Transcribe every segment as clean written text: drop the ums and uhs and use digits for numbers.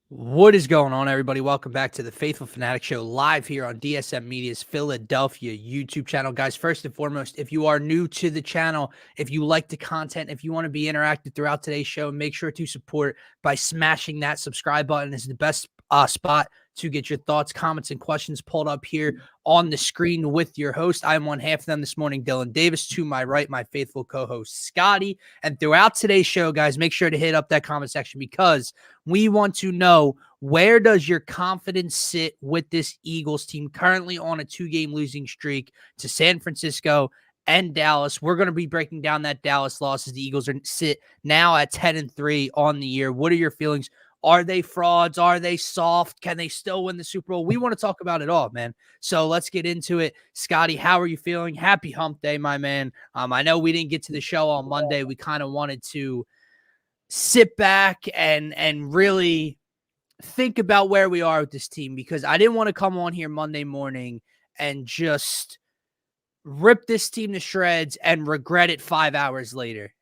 What is going on, everybody? Welcome back to the Phaithful Phanatics Show live here on DSM-Media's Philadelphia YouTube channel. Guys, first and foremost, if you are new to the channel, if you like the content, if you want to be interactive throughout today's show, make sure to support by smashing that subscribe button. It's the best spot to get your thoughts, comments, and questions pulled up here on the screen with your host. I'm one half of them this morning, Dylan Davis. To my right, my faithful co-host, Scotty. And throughout today's show, guys, make sure to hit up that comment section because we want to know, where does your confidence sit with this Eagles team currently on a 2-game losing streak to San Francisco and Dallas? We're going to be breaking down that Dallas loss as the Eagles sit now at 10-3 on the year. What are your feelings? Are they frauds? Are they soft? Can they still win the Super Bowl? We want to talk about it all, man. So let's get into it. Scotty, how are you feeling? Happy hump day, my man. I know we didn't get to the show on Monday. We kind of wanted to sit back and really think about where we are with this team, because I didn't want to come on here Monday morning and just rip this team to shreds and regret it 5 hours later.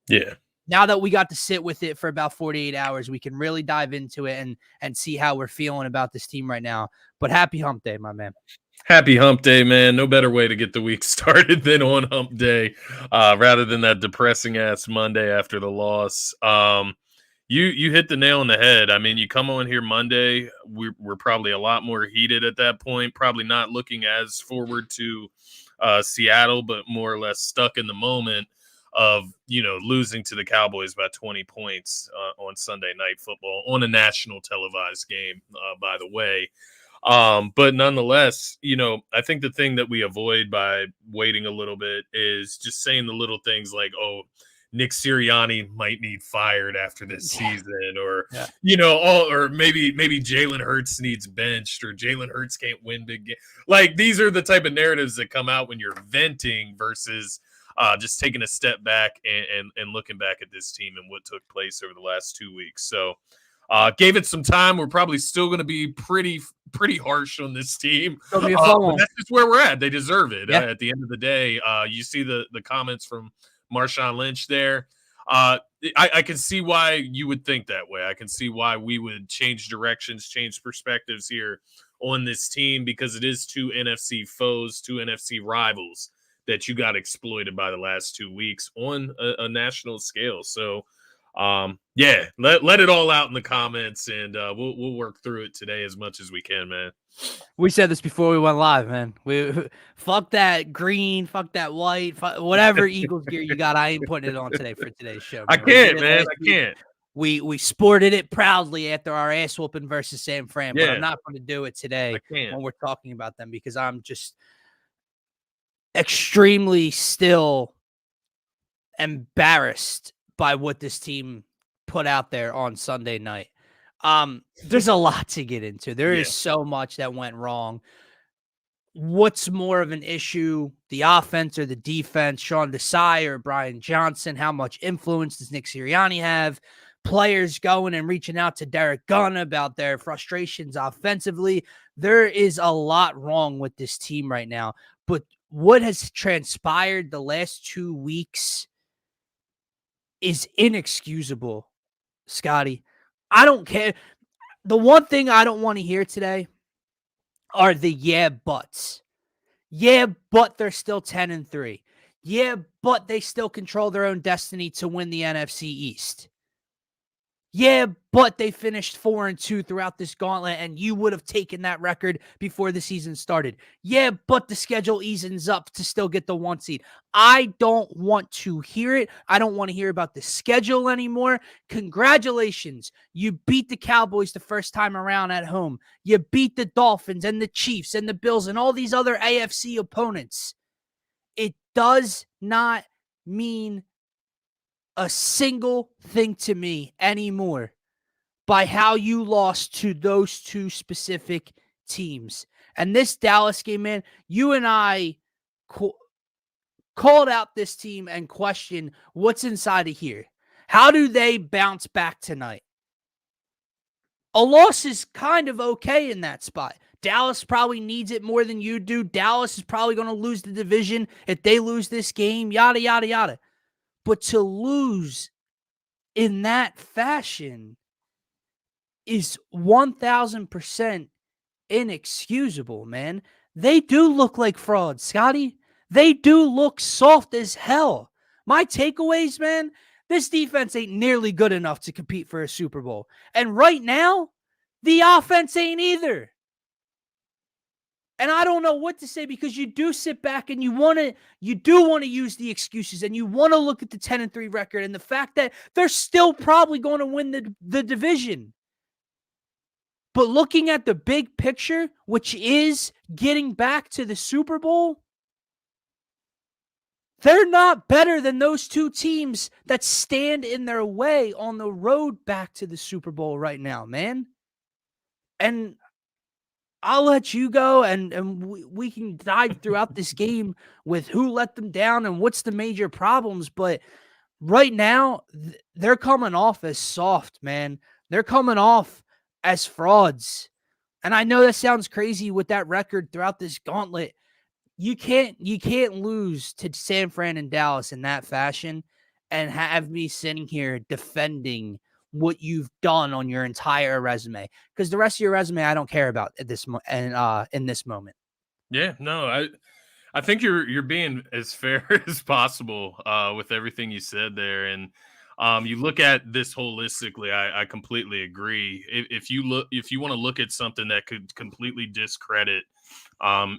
Yeah. Now that we got to sit with it for about 48 hours, we can really dive into it and see how we're feeling about this team right now. But happy hump day, my man. Happy hump day, man. No better way to get the week started than on hump day, rather than that depressing ass Monday after the loss. You hit the nail on the head. I mean, you come on here Monday, we're probably a lot more heated at that point, probably not looking as forward to Seattle, but more or less stuck in the moment of, losing to the Cowboys by 20 points on Sunday Night Football, on a national televised game, by the way. But nonetheless, I think the thing that we avoid by waiting a little bit is just saying the little things like, oh, Nick Sirianni might need fired after this season, or, or maybe Jalen Hurts needs benched, or Jalen Hurts can't win big games. Like, these are the type of narratives that come out when you're venting versus just taking a step back and looking back at this team and what took place over the last 2 weeks. So gave it some time. We're probably still going to be pretty harsh on this team. But that's just where we're at. They deserve it. Yeah. At the end of the day, you see the comments from Marshawn Lynch there. I can see why you would think that way. I can see why we would change directions, change perspectives here on this team, because it is two NFC foes, two NFC rivals that you got exploited by the last 2 weeks on a national scale. So, let it all out in the comments, and we'll work through it today as much as we can, man. We said this before we went live, man. We fuck that green, fuck that white, whatever Eagles gear you got. I ain't putting it on today for today's show. Man. I can't, man. I can't. We sported it proudly after our ass whooping versus San Fran, but I'm not going to do it today when we're talking about them, because I'm just extremely still embarrassed by what this team put out there on Sunday night. There's a lot to get into. There is so much that went wrong. What's more of an issue, the offense or the defense? Sean Desai or Brian Johnson? How much influence does Nick Sirianni have? Players going and reaching out to Derek Gunn about their frustrations offensively. There is a lot wrong with this team right now. But what has transpired the last 2 weeks is inexcusable, Scotty. I don't care. The one thing I don't want to hear today are the buts. Yeah, but they're still 10-3. Yeah, but they still control their own destiny to win the NFC East. Yeah, but they finished 4-2 throughout this gauntlet, and you would have taken that record before the season started. Yeah, but the schedule eases up to still get the 1 seed. I don't want to hear it. I don't want to hear about the schedule anymore. Congratulations. You beat the Cowboys the first time around at home. You beat the Dolphins and the Chiefs and the Bills and all these other AFC opponents. It does not mean a single thing to me anymore by how you lost to those two specific teams. And this Dallas game, man, you and I called out this team and questioned what's inside of here. How do they bounce back tonight? A loss is kind of okay in that spot. Dallas probably needs it more than you do. Dallas is probably going to lose the division if they lose this game, yada, yada, yada. But to lose in that fashion is 1000% inexcusable, man. They do look like frauds, Scotty. They do look soft as hell. My takeaways, man, this defense ain't nearly good enough to compete for a Super Bowl. And right now, the offense ain't either. And I don't know what to say, because you do sit back and you do want to use the excuses, and you want to look at the 10-3 record and the fact that they're still probably going to win the division. But looking at the big picture, which is getting back to the Super Bowl, they're not better than those two teams that stand in their way on the road back to the Super Bowl right now, man. And I'll let you go, and we can dive throughout this game with who let them down and what's the major problems. But right now, they're coming off as soft, man. They're coming off as frauds. And I know that sounds crazy with that record throughout this gauntlet. You can't lose to San Fran and Dallas in that fashion and have me sitting here defending what you've done on your entire resume, because the rest of your resume I don't care about at this in this moment. Yeah, no, I think you're being as fair as possible with everything you said there, and you look at this holistically. I completely agree. If you want to look at something that could completely discredit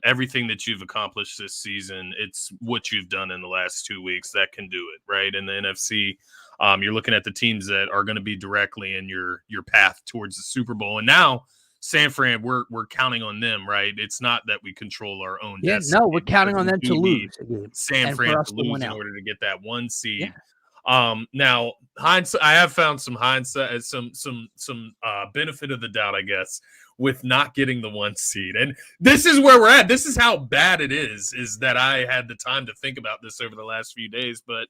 everything that you've accomplished this season, it's what you've done in the last 2 weeks that can do it, right? In the NFC, you're looking at the teams that are going to be directly in your path towards the Super Bowl, and now San Fran, we're counting on them, right? It's not that we control our own destiny. No, we're counting on them to lose San Fran to lose in order to get that 1 seed. Yeah. Now, hindsight, I have found some hindsight, some benefit of the doubt, I guess, with not getting the 1 seed. And this is where we're at. This is how bad it is that I had the time to think about this over the last few days. But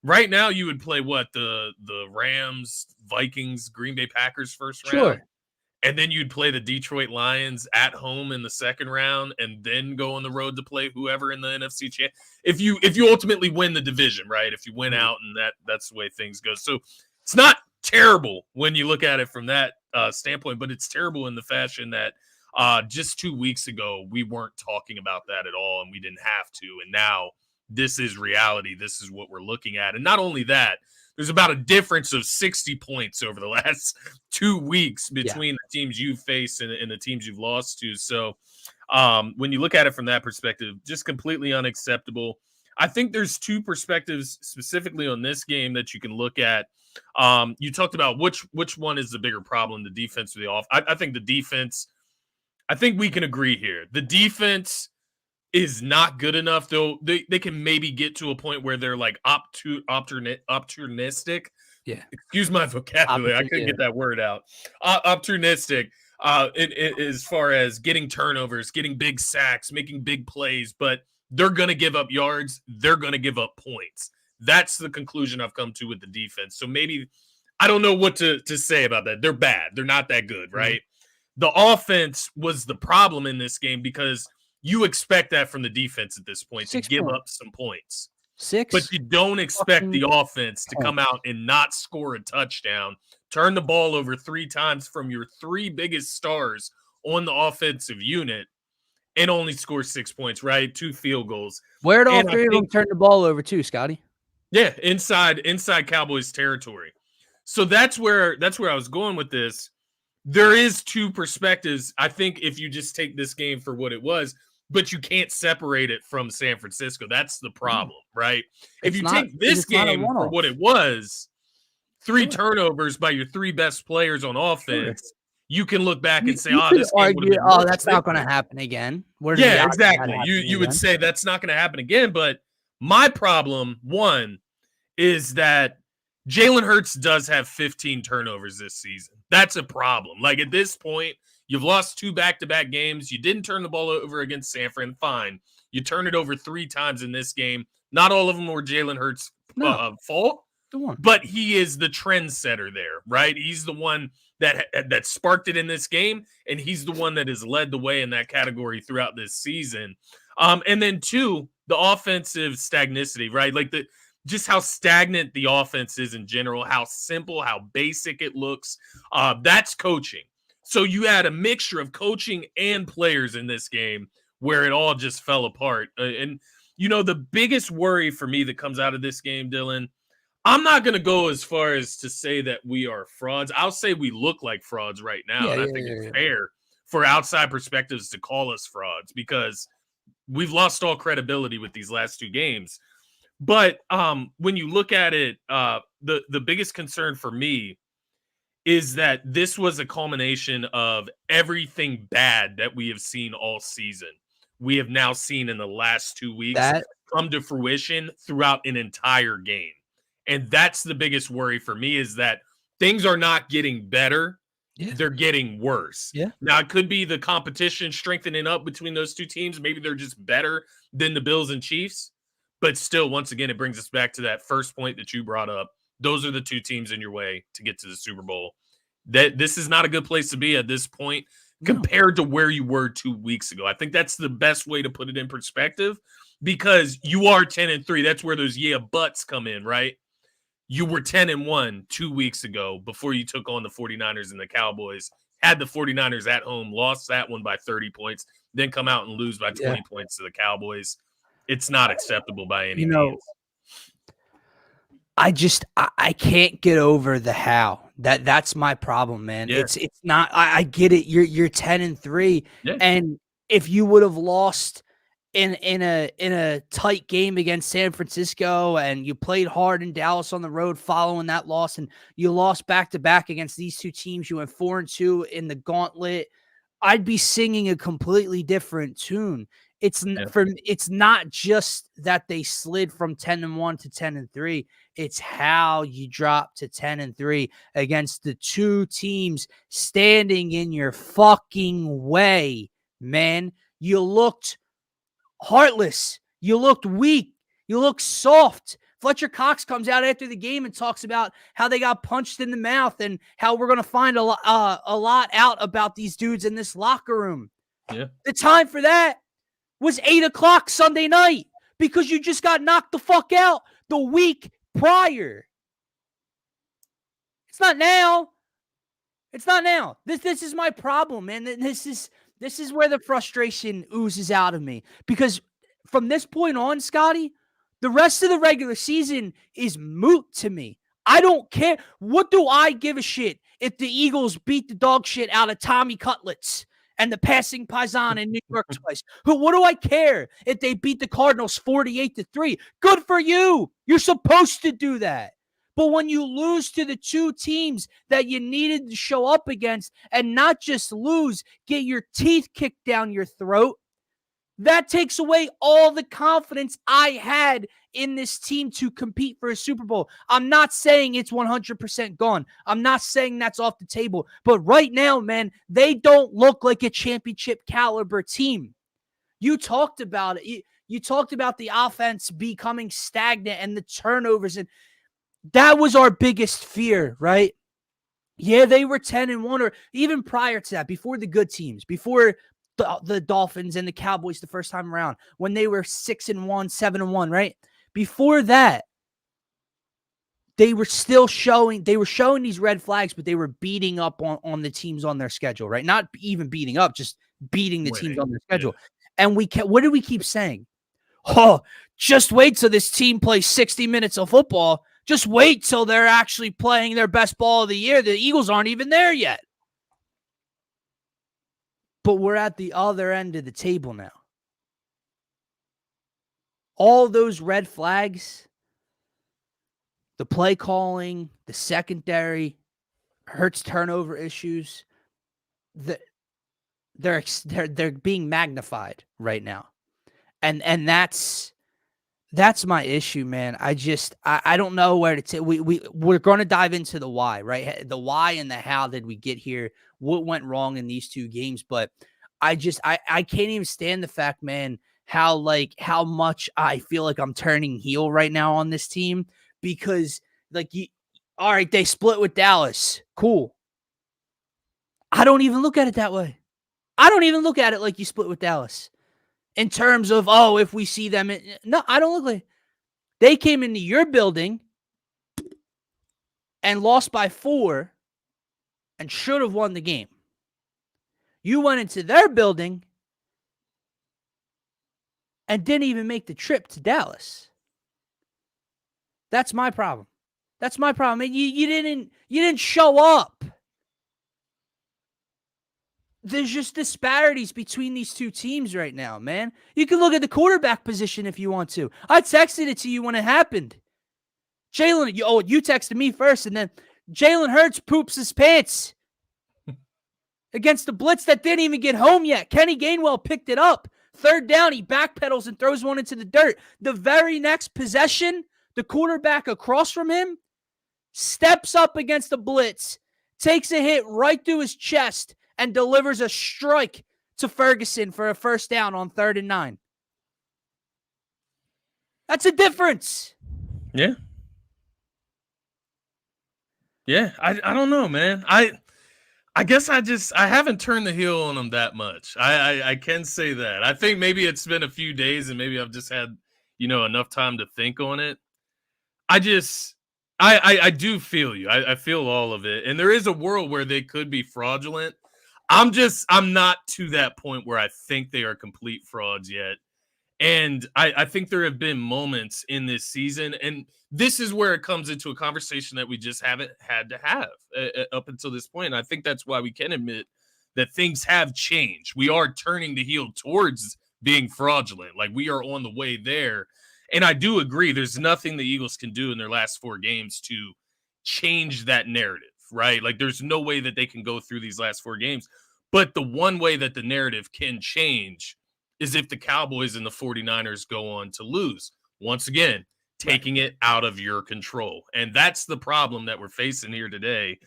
right now, you would play what? The Rams, Vikings, Green Bay Packers first round? Sure. And then you'd play the Detroit Lions at home in the second round, and then go on the road to play whoever in the NFC champ. If you ultimately win the division, right? If you win out, and that's the way things go. So it's not terrible when you look at it from that standpoint, but it's terrible in the fashion that just 2 weeks ago we weren't talking about that at all, and we didn't have to. And now this is reality. This is what we're looking at. And not only that, there's about a difference of 60 points over the last 2 weeks between the teams you've faced and the teams you've lost to. So when you look at it from that perspective, just completely unacceptable. I think there's two perspectives specifically on this game that you can look at. You talked about which one is the bigger problem, the defense or the off. I think the defense, I think we can agree here. The defense is not good enough, though. They can maybe get to a point where they're like opportunistic. Yeah. Excuse my vocabulary. I couldn't get that word out. Opportunistic as far as getting turnovers, getting big sacks, making big plays, but they're going to give up yards. They're going to give up points. That's the conclusion I've come to with the defense. So maybe I don't know what to say about that. They're bad. They're not that good, right? Mm-hmm. The offense was the problem in this game, because you expect that from the defense at this point, to give up some points. But you don't expect the offense to come out and not score a touchdown, turn the ball over 3 times from your 3 biggest stars on the offensive unit, and only score 6 points, right? 2 field goals. Where'd all 3 of them turn the ball over to, Scotty? Yeah, inside Cowboys territory. So that's where I was going with this. There is 2 perspectives. I think if you just take this game for what it was, but you can't separate it from San Francisco. That's the problem, right? If you take this game for what it was, 3 turnovers by your 3 best players on offense, you can look back and say, this game would have been that's not going to happen again. Yeah, exactly. You would say that's not going to happen again. But my problem, one, is that Jalen Hurts does have 15 turnovers this season. That's a problem. Like, at this point, you've lost 2 back-to-back games. You didn't turn the ball over against San Fran. Fine. You turned it over 3 times in this game. Not all of them were Jalen Hurts' fault, but he is the trendsetter there, right? He's the one that sparked it in this game, and he's the one that has led the way in that category throughout this season. And then 2, the offensive stagnicity, right? Like just how stagnant the offense is in general, how simple, how basic it looks. That's coaching. So you had a mixture of coaching and players in this game where it all just fell apart. And, the biggest worry for me that comes out of this game, Dylan, I'm not going to go as far as to say that we are frauds. I'll say we look like frauds right now. And I think it's fair for outside perspectives to call us frauds because we've lost all credibility with these last two games. But when you look at it, the biggest concern for me is that this was a culmination of everything bad that we have seen all season. We have now seen in the last 2 weeks come to fruition throughout an entire game. And that's the biggest worry for me is that things are not getting better. Yeah. They're getting worse. Yeah. Now, it could be the competition strengthening up between those two teams. Maybe they're just better than the Bills and Chiefs. But still, once again, it brings us back to that first point that you brought up. Those are the two teams in your way to get to the Super Bowl. This is not a good place to be at this point compared to where you were 2 weeks ago. I think that's the best way to put it in perspective because you are 10-3. That's where those buts come in, right? You were 10-1 2 weeks ago before you took on the 49ers and the Cowboys. Had the 49ers at home, lost that one by 30 points, then come out and lose by 20 points to the Cowboys. It's not acceptable by any means. I can't get over the how. That's my problem, man. Yeah. It's not. I get it. You're 10-3, and if you would have lost in a tight game against San Francisco, and you played hard in Dallas on the road following that loss, and you lost back-to-back against these two teams, you went 4-2 in the gauntlet, I'd be singing a completely different tune. It's not just that they slid from 10-1 to 10-3. It's how you drop to 10-3 against the two teams standing in your fucking way, man. You looked heartless. You looked weak. You looked soft. Fletcher Cox comes out after the game and talks about how they got punched in the mouth and how we're going to find a lot out about these dudes in this locker room. Yeah. The time for that was 8:00 Sunday night because you just got knocked the fuck out the week prior. It's not now. It's not now. This is my problem, man. This is where the frustration oozes out of me because from this point on, Scotty, the rest of the regular season is moot to me. I don't care. What do I give a shit if the Eagles beat the dog shit out of Tommy Cutlets and the passing Paisan in New York twice? What do I care if they beat the Cardinals 48-3? Good for you. You're supposed to do that. But when you lose to the two teams that you needed to show up against and not just lose, get your teeth kicked down your throat, that takes away all the confidence I had in this team to compete for a Super Bowl. I'm not saying it's 100% gone. I'm not saying that's off the table. But right now, man, they don't look like a championship caliber team. You talked about it. You talked about the offense becoming stagnant and the turnovers. And that was our biggest fear, right? Yeah, they were 10-1, or even prior to that, before the good teams, before the Dolphins and the Cowboys the first time around, when they were 6-1, 7-1, right? Before that, they were showing these red flags, but they were beating up on the teams on their schedule, right? Not even beating up, just beating the teams on their schedule. Yeah. And what did we keep saying? Oh, just wait till this team plays 60 minutes of football. Just wait till they're actually playing their best ball of the year. The Eagles aren't even there yet. But we're at the other end of the table now. All those red flags, the play calling, the secondary, Hurts turnover issues, they're being magnified right now. And that's my issue, man. I don't know where to take. We're going to dive into the why, right? The why and the how did we get here? What went wrong in these two games? But I can't even stand the fact, man, how much I feel like I'm turning heel right now on this team because all right, they split with Dallas. Cool. I don't even look at it that way. I don't even look at it like you split with Dallas. In terms of, if we see them. No, I don't look like They came into your building and lost by 4 and should have won the game. You went into their building and didn't even make the trip to Dallas. That's my problem. That's my problem. You didn't show up. There's just disparities between these two teams right now, man. You can look at the quarterback position if you want to. I texted it to you when it happened. You texted me first, and then Jalen Hurts poops his pants against the blitz that didn't even get home yet. Kenny Gainwell picked it up. 3rd down, he backpedals and throws one into the dirt. The very next possession, the quarterback across from him steps up against the blitz, takes a hit right through his chest, and delivers a strike to Ferguson for a 1st down on 3rd and 9. That's a difference. Yeah. Yeah, I don't know, man. I guess I haven't turned the heel on them that much. I can say that. I think maybe it's been a few days and maybe I've just had, enough time to think on it. I do feel you. I feel all of it. And there is a world where they could be fraudulent. I'm not to that point where I think they are complete frauds yet. And I think there have been moments in this season, and this is where it comes into a conversation that we just haven't had to have up until this point. And I think that's why we can admit that things have changed. We are turning the heel towards being fraudulent. Like, we are on the way there. And I do agree, there's nothing the Eagles can do in their last 4 games to change that narrative, right? Like, there's no way that they can go through these last 4 games. But the one way that the narrative can change is if the Cowboys and the 49ers go on to lose. Once again, taking it out of your control. And that's the problem that we're facing here today.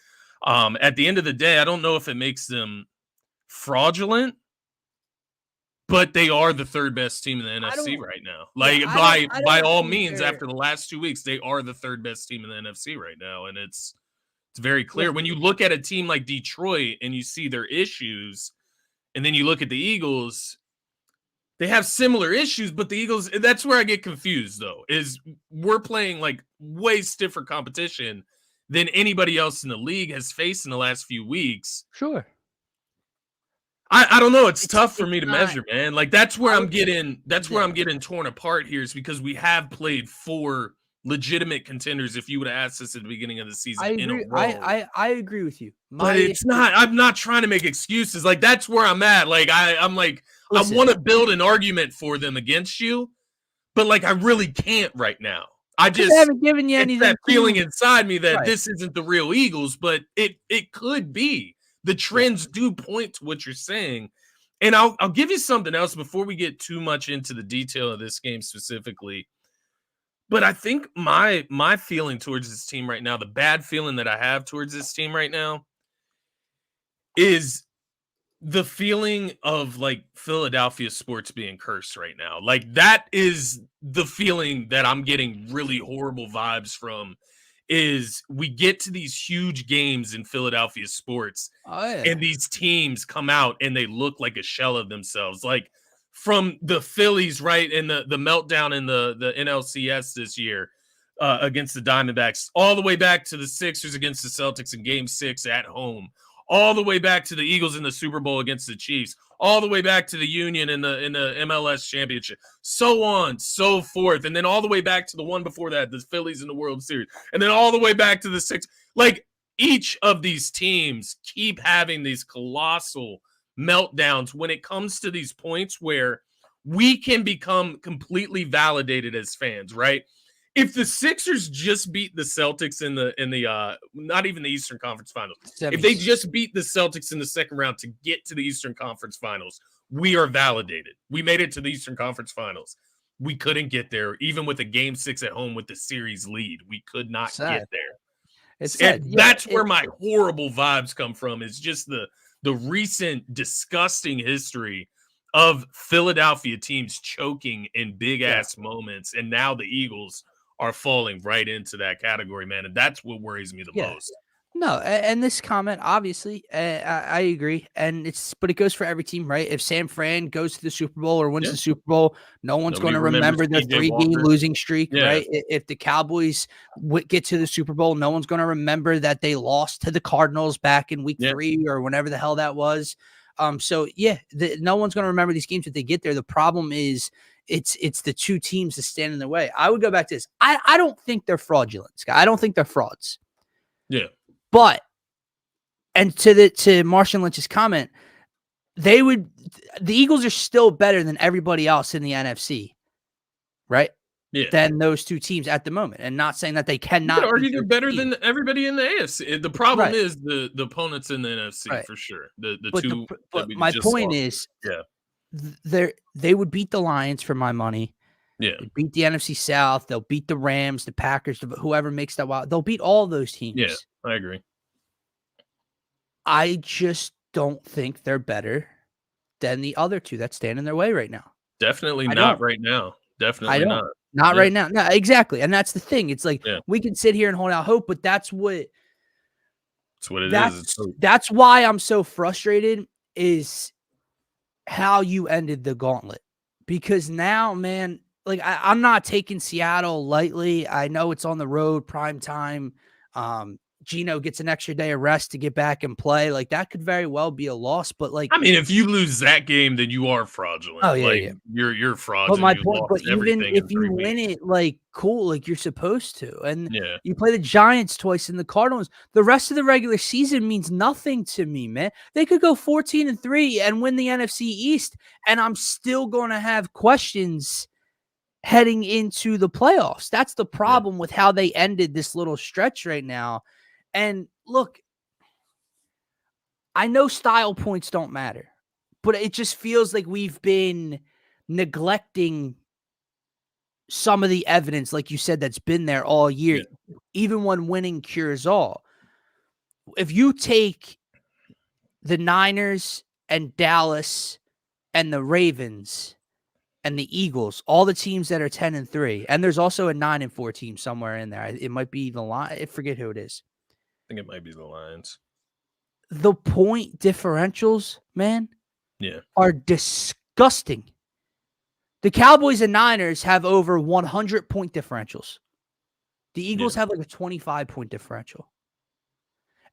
At the end of the day, I don't know if it makes them fraudulent, but they are the 3rd best team in the NFC right now. Like, by all means, after the last 2 weeks, they are the 3rd best team in the NFC right now. And it's very clear. When you look at a team like Detroit and you see their issues, and then you look at the Eagles, they have similar issues, but the Eagles, that's where I get confused, though, is we're playing like way stiffer competition than anybody else in the league has faced in the last few weeks. Sure. I don't know. It's tough for me to measure, man. Like, that's where I'm getting torn apart here, is because we have played 4 legitimate contenders, if you would have asked us at the beginning of the season. I agree with you. I'm not trying to make excuses. Like, that's where I'm at. Like, I'm like, listen, I want to build an argument for them against you, but like, I really can't right now. I just haven't given you anything. That feeling inside me that this isn't the real Eagles, but it could be. The trends do point to what you're saying. And I'll give you something else before we get too much into the detail of this game specifically. But I think my feeling towards this team right now, the bad feeling that I have towards this team right now, is the feeling of like Philadelphia sports being cursed right now. Like, that is the feeling that I'm getting really horrible vibes from, is we get to these huge games in Philadelphia sports and these teams come out and they look like a shell of themselves. Like, from the Phillies, right, and the meltdown in the NLCS this year against the Diamondbacks, all the way back to the Sixers against the Celtics in Game 6 at home, all the way back to the Eagles in the Super Bowl against the Chiefs, all the way back to the Union in the MLS Championship, so on, so forth, and then all the way back to the one before that, the Phillies in the World Series, and then all the way back to the Six. Like, each of these teams keep having these colossal meltdowns when it comes to these points where we can become completely validated as fans, right? If the Sixers just beat the Celtics in the not even the Eastern Conference Finals, if they just beat the Celtics in the second round to get to the Eastern Conference Finals, we are validated. We made it to the Eastern Conference Finals. We couldn't get there, even with a Game 6 at home with the series lead. We could not get there. That's where my horrible vibes come from. Is just the recent disgusting history of Philadelphia teams choking in big ass moments, and now the Eagles are falling right into that category, man. And that's what worries me the most. No, and this comment, obviously, I agree, but it goes for every team, right? If San Fran goes to the Super Bowl or wins Yeah. the Super Bowl, no one's going Nobody to remembers remember their PJ 3-game Walker. losing streak, Yeah. right? If the Cowboys get to the Super Bowl, no one's going to remember that they lost to the Cardinals back in Week 3 or whenever the hell that was. So yeah, no one's going to remember these games if they get there. The problem is it's the two teams that stand in the way. I would go back to this. I don't think they're fraudulent, Scott. I don't think they're frauds. Yeah. But and to Marshawn Lynch's comment, the Eagles are still better than everybody else in the NFC, right? Yeah. Than those two teams at the moment. And not saying that they cannot. You could argue they're better than everybody in the AFC. The problem is the opponents in the NFC for sure. But my point is, they would beat the Lions for my money. Yeah. They beat the NFC South. They'll beat the Rams, the Packers, whoever makes that wild. They'll beat all those teams. Yeah, I agree. I just don't think they're better than the other two that stand in their way right now. Definitely not right now. Definitely not. Not right now. No, exactly. And that's the thing. It's like we can sit here and hold out hope, but that's what it is. That's why I'm so frustrated is how you ended the gauntlet. Because now, man, like I'm not taking Seattle lightly. I know it's on the road, prime time. Geno gets an extra day of rest to get back and play. Like that could very well be a loss. But like, I mean, if you lose that game, then you are fraudulent. Oh yeah, like, you're fraudulent. But my point, but even if you win it, like cool, like you're supposed to, and you play the Giants twice and the Cardinals. The rest of the regular season means nothing to me, man. They could go 14-3 and win the NFC East, and I'm still going to have questions heading into the playoffs. That's the problem with how they ended this little stretch right now. And look, I know style points don't matter, but it just feels like we've been neglecting some of the evidence, like you said, that's been there all year, even when winning cures all. If you take the Niners and Dallas and the Ravens and the Eagles, all the teams that are 10-3, and there's also a 9-4 team somewhere in there. It might be the Lions. I forget who it is. I think it might be the Lions. The point differentials, man, are disgusting. The Cowboys and Niners have over 100 point differentials. The Eagles have like a 25-point differential.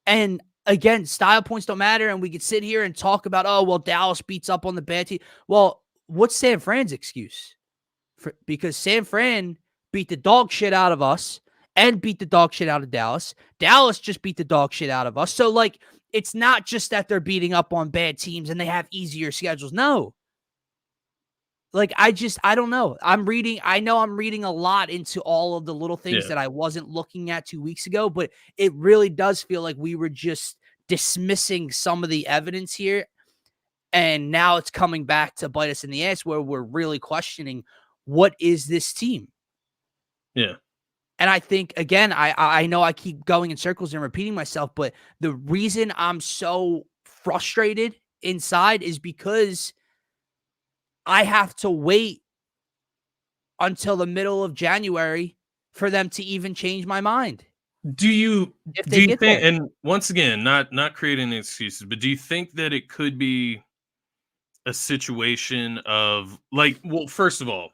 And again, style points don't matter. And we could sit here and talk about, oh, well, Dallas beats up on the bad team. Well, what's San Fran's excuse? Because San Fran beat the dog shit out of us and beat the dog shit out of Dallas. Dallas just beat the dog shit out of us. So, like, it's not just that they're beating up on bad teams and they have easier schedules. No. Like, I don't know. I know I'm reading a lot into all of the little things that I wasn't looking at 2 weeks ago, but it really does feel like we were just dismissing some of the evidence here. And now it's coming back to bite us in the ass where we're really questioning, what is this team? Yeah. And I think, again, I know I keep going in circles and repeating myself, but the reason I'm so frustrated inside is because I have to wait until the middle of January for them to even change my mind. Do you think, and once again, not creating excuses, but do you think that it could be a situation of like, well, first of all,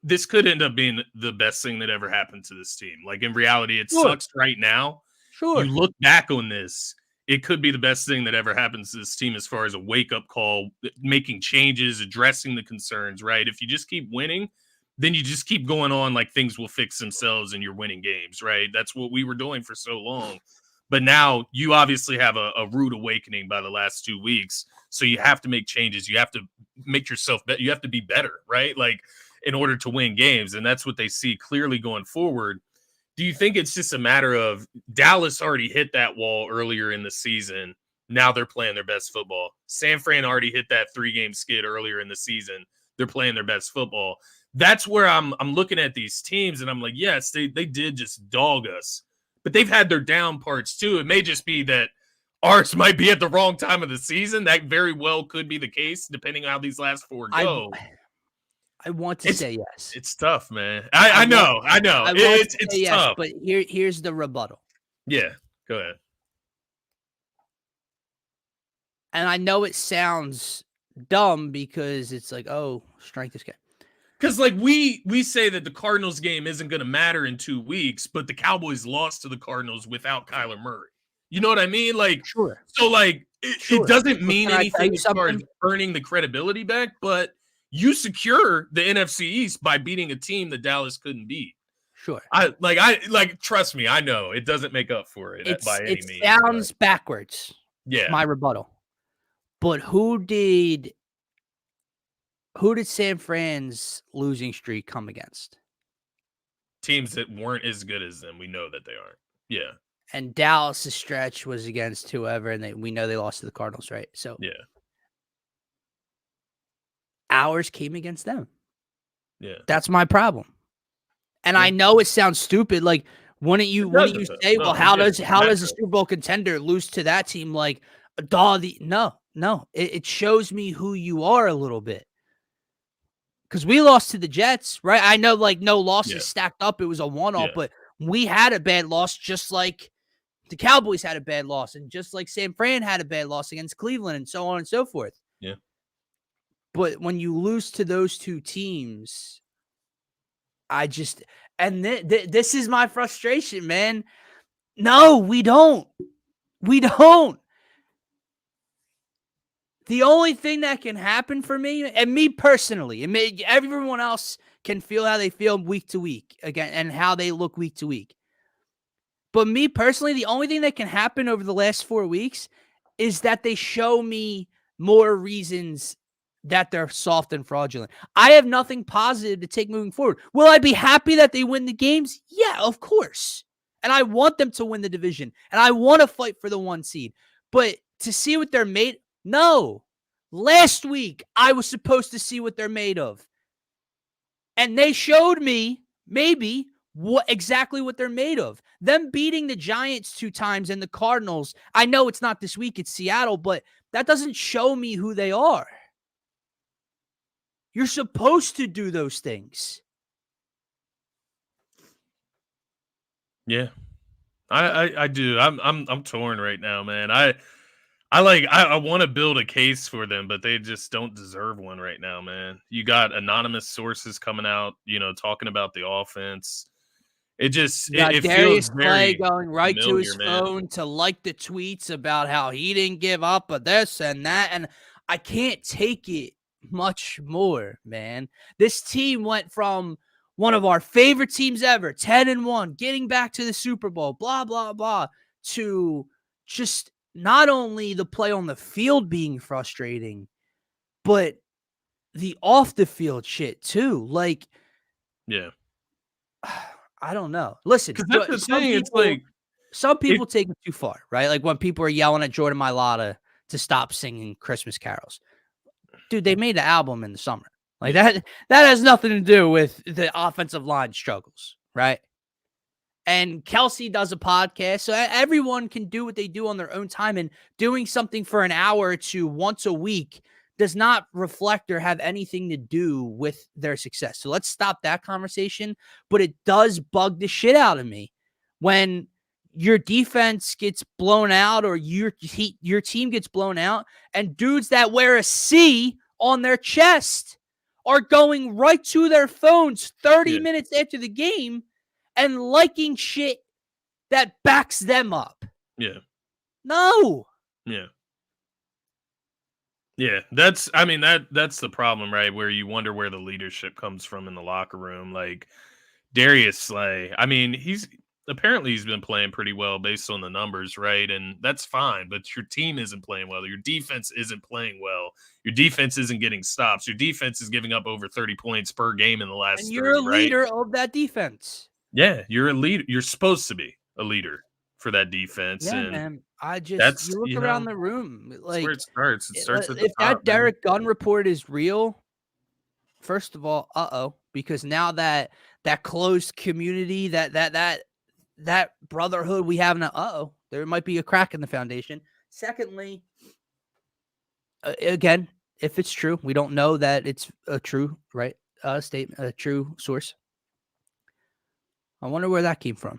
this could end up being the best thing that ever happened to this team. Like, in reality, it sucks right now. Sure. You look back on this, it could be the best thing that ever happens to this team as far as a wake-up call, making changes, addressing the concerns, right? If you just keep winning, then you just keep going on like things will fix themselves and you're winning games, right? That's what we were doing for so long. But now you obviously have a rude awakening by the last 2 weeks. So you have to make changes. You have to make yourself better. You have to be better, right? Like, in order to win games. And that's what they see clearly going forward. Do you think it's just a matter of Dallas already hit that wall earlier in the season? Now they're playing their best football. San Fran already hit that 3-game skid earlier in the season. They're playing their best football. That's where I'm looking at these teams and I'm like, yes, they did just dog us, but they've had their down parts too. It may just be that ours might be at the wrong time of the season. That very well could be the case, depending on how these last four go. I want to say yes. It's tough, man. I know. I want it's to say tough. yes, but here's the rebuttal. Yeah, Go ahead. And I know it sounds dumb because it's like, oh, strength is good. Because like we say that the Cardinals game isn't going to matter in 2 weeks, but the Cowboys lost to the Cardinals without Kyler Murray. You know what I mean? Like, sure. So like it doesn't mean Can I tell anything you as far as something? earning the credibility back, but you secure the NFC East by beating a team that Dallas couldn't beat. Sure. Trust me, I know it doesn't make up for it by any It means. sounds backwards. Yeah. It's my rebuttal. But who did San Fran's losing streak come against? Teams that weren't as good as them. We know that they aren't. Yeah. And Dallas' stretch was against whoever, and we know they lost to the Cardinals, right? So yeah, ours came against them. Yeah. That's my problem. And I know it sounds stupid. Like, wouldn't you say, well, how does a Super Bowl contender lose to that team? Like, no. It shows me who you are a little bit. Because we lost to the Jets, right? I know, like, no losses stacked up. It was a one-off, but we had a bad loss just like the Cowboys had a bad loss, and just like San Fran had a bad loss against Cleveland, and so on and so forth. Yeah. But when you lose to those two teams, this is my frustration, man. No, we don't. We don't. The only thing that can happen for me, and me personally, everyone else can feel how they feel week to week again, and how they look week to week. But me personally, the only thing that can happen over the last 4 weeks is that they show me more reasons that they're soft and fraudulent. I have nothing positive to take moving forward. Will I be happy that they win the games? Yeah, of course. And I want them to win the division. And I want to fight for the 1 seed. But to see what they're made, no. Last week, I was supposed to see what they're made of. And they showed me, maybe, exactly what they're made of. Them beating the Giants 2 times and the Cardinals. I know it's not this week, it's Seattle, but that doesn't show me who they are. You're supposed to do those things. Yeah. I do. I'm torn right now, man. I want to build a case for them, but they just don't deserve one right now, man. You got anonymous sources coming out, talking about the offense. It Darius feels Clay very going right familiar, to his man. phone to like the tweets about how he didn't give up of this and that, and I can't take it much more, man. This team went from one of our favorite teams ever, 10-1, getting back to the Super Bowl, blah blah blah, to just not only the play on the field being frustrating, but the off the field shit too. Like, yeah. I don't know. Listen, That's the thing. It's like some people take it too far, right? Like when people are yelling at Jordan Mailata to stop singing Christmas carols. Dude, they made an album in the summer. Like that has nothing to do with the offensive line struggles, right? And Kelsey does a podcast, so everyone can do what they do on their own time, and doing something for an hour or two once a week does not reflect or have anything to do with their success. So let's stop that conversation. But it does bug the shit out of me when your defense gets blown out or your team gets blown out, and dudes that wear a C on their chest are going right to their phones 30 minutes after the game and liking shit that backs them up. Yeah. No. Yeah. Yeah, that's the problem, right? Where you wonder where the leadership comes from in the locker room. Like Darius Slay, he's been playing pretty well based on the numbers, right? And that's fine, but your team isn't playing well. Your defense isn't playing well. Your defense isn't getting stops. Your defense is giving up over 30 points per game in the last 3, and you're a leader of that defense. Yeah, you're a leader. You're supposed to be a leader for that defense. Yeah, and man. You look around the room, like, where it starts. It starts at the if top, that Derek Gunn report is real, first of all, because now that closed community, that brotherhood we have now, there might be a crack in the foundation. Secondly, again, if it's true, we don't know that it's a true statement, a true source. I wonder where that came from.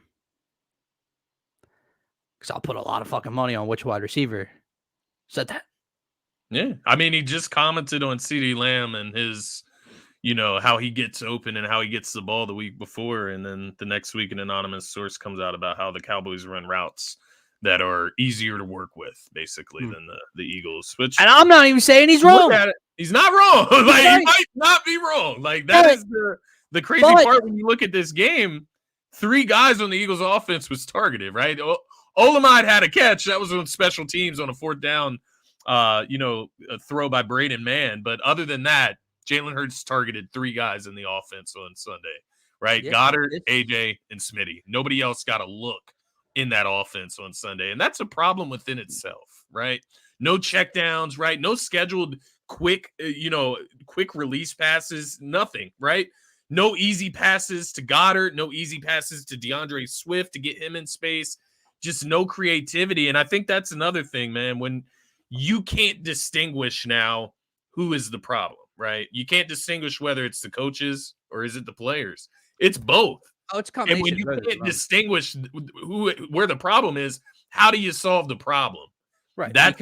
because I'll put a lot of fucking money on which wide receiver said that. Yeah. I mean, he just commented on CeeDee Lamb and his, how he gets open and how he gets the ball the week before. And then the next week, an anonymous source comes out about how the Cowboys run routes that are easier to work with, basically, than the Eagles. Which, and I'm not even saying he's wrong. He's not wrong. Like, he might not be wrong. Like, that is the crazy part when you look at this game. 3 guys on the Eagles offense was targeted, right? Olamide had a catch. That was on special teams on a 4th down, a throw by Braden Mann. But other than that, Jalen Hurts targeted 3 guys in the offense on Sunday, right? Yeah, Goddard, AJ, and Smitty. Nobody else got a look in that offense on Sunday. And that's a problem within itself, right? No checkdowns, right? No scheduled quick release passes, nothing, right? No easy passes to Goddard, no easy passes to DeAndre Swift to get him in space, just no creativity. And I think that's another thing, man, when you can't distinguish now who is the problem, right? You can't distinguish whether it's the coaches or is it the players. It's both. Oh, it's a combination. And when you can't distinguish where the problem is, how do you solve the problem? Right. That's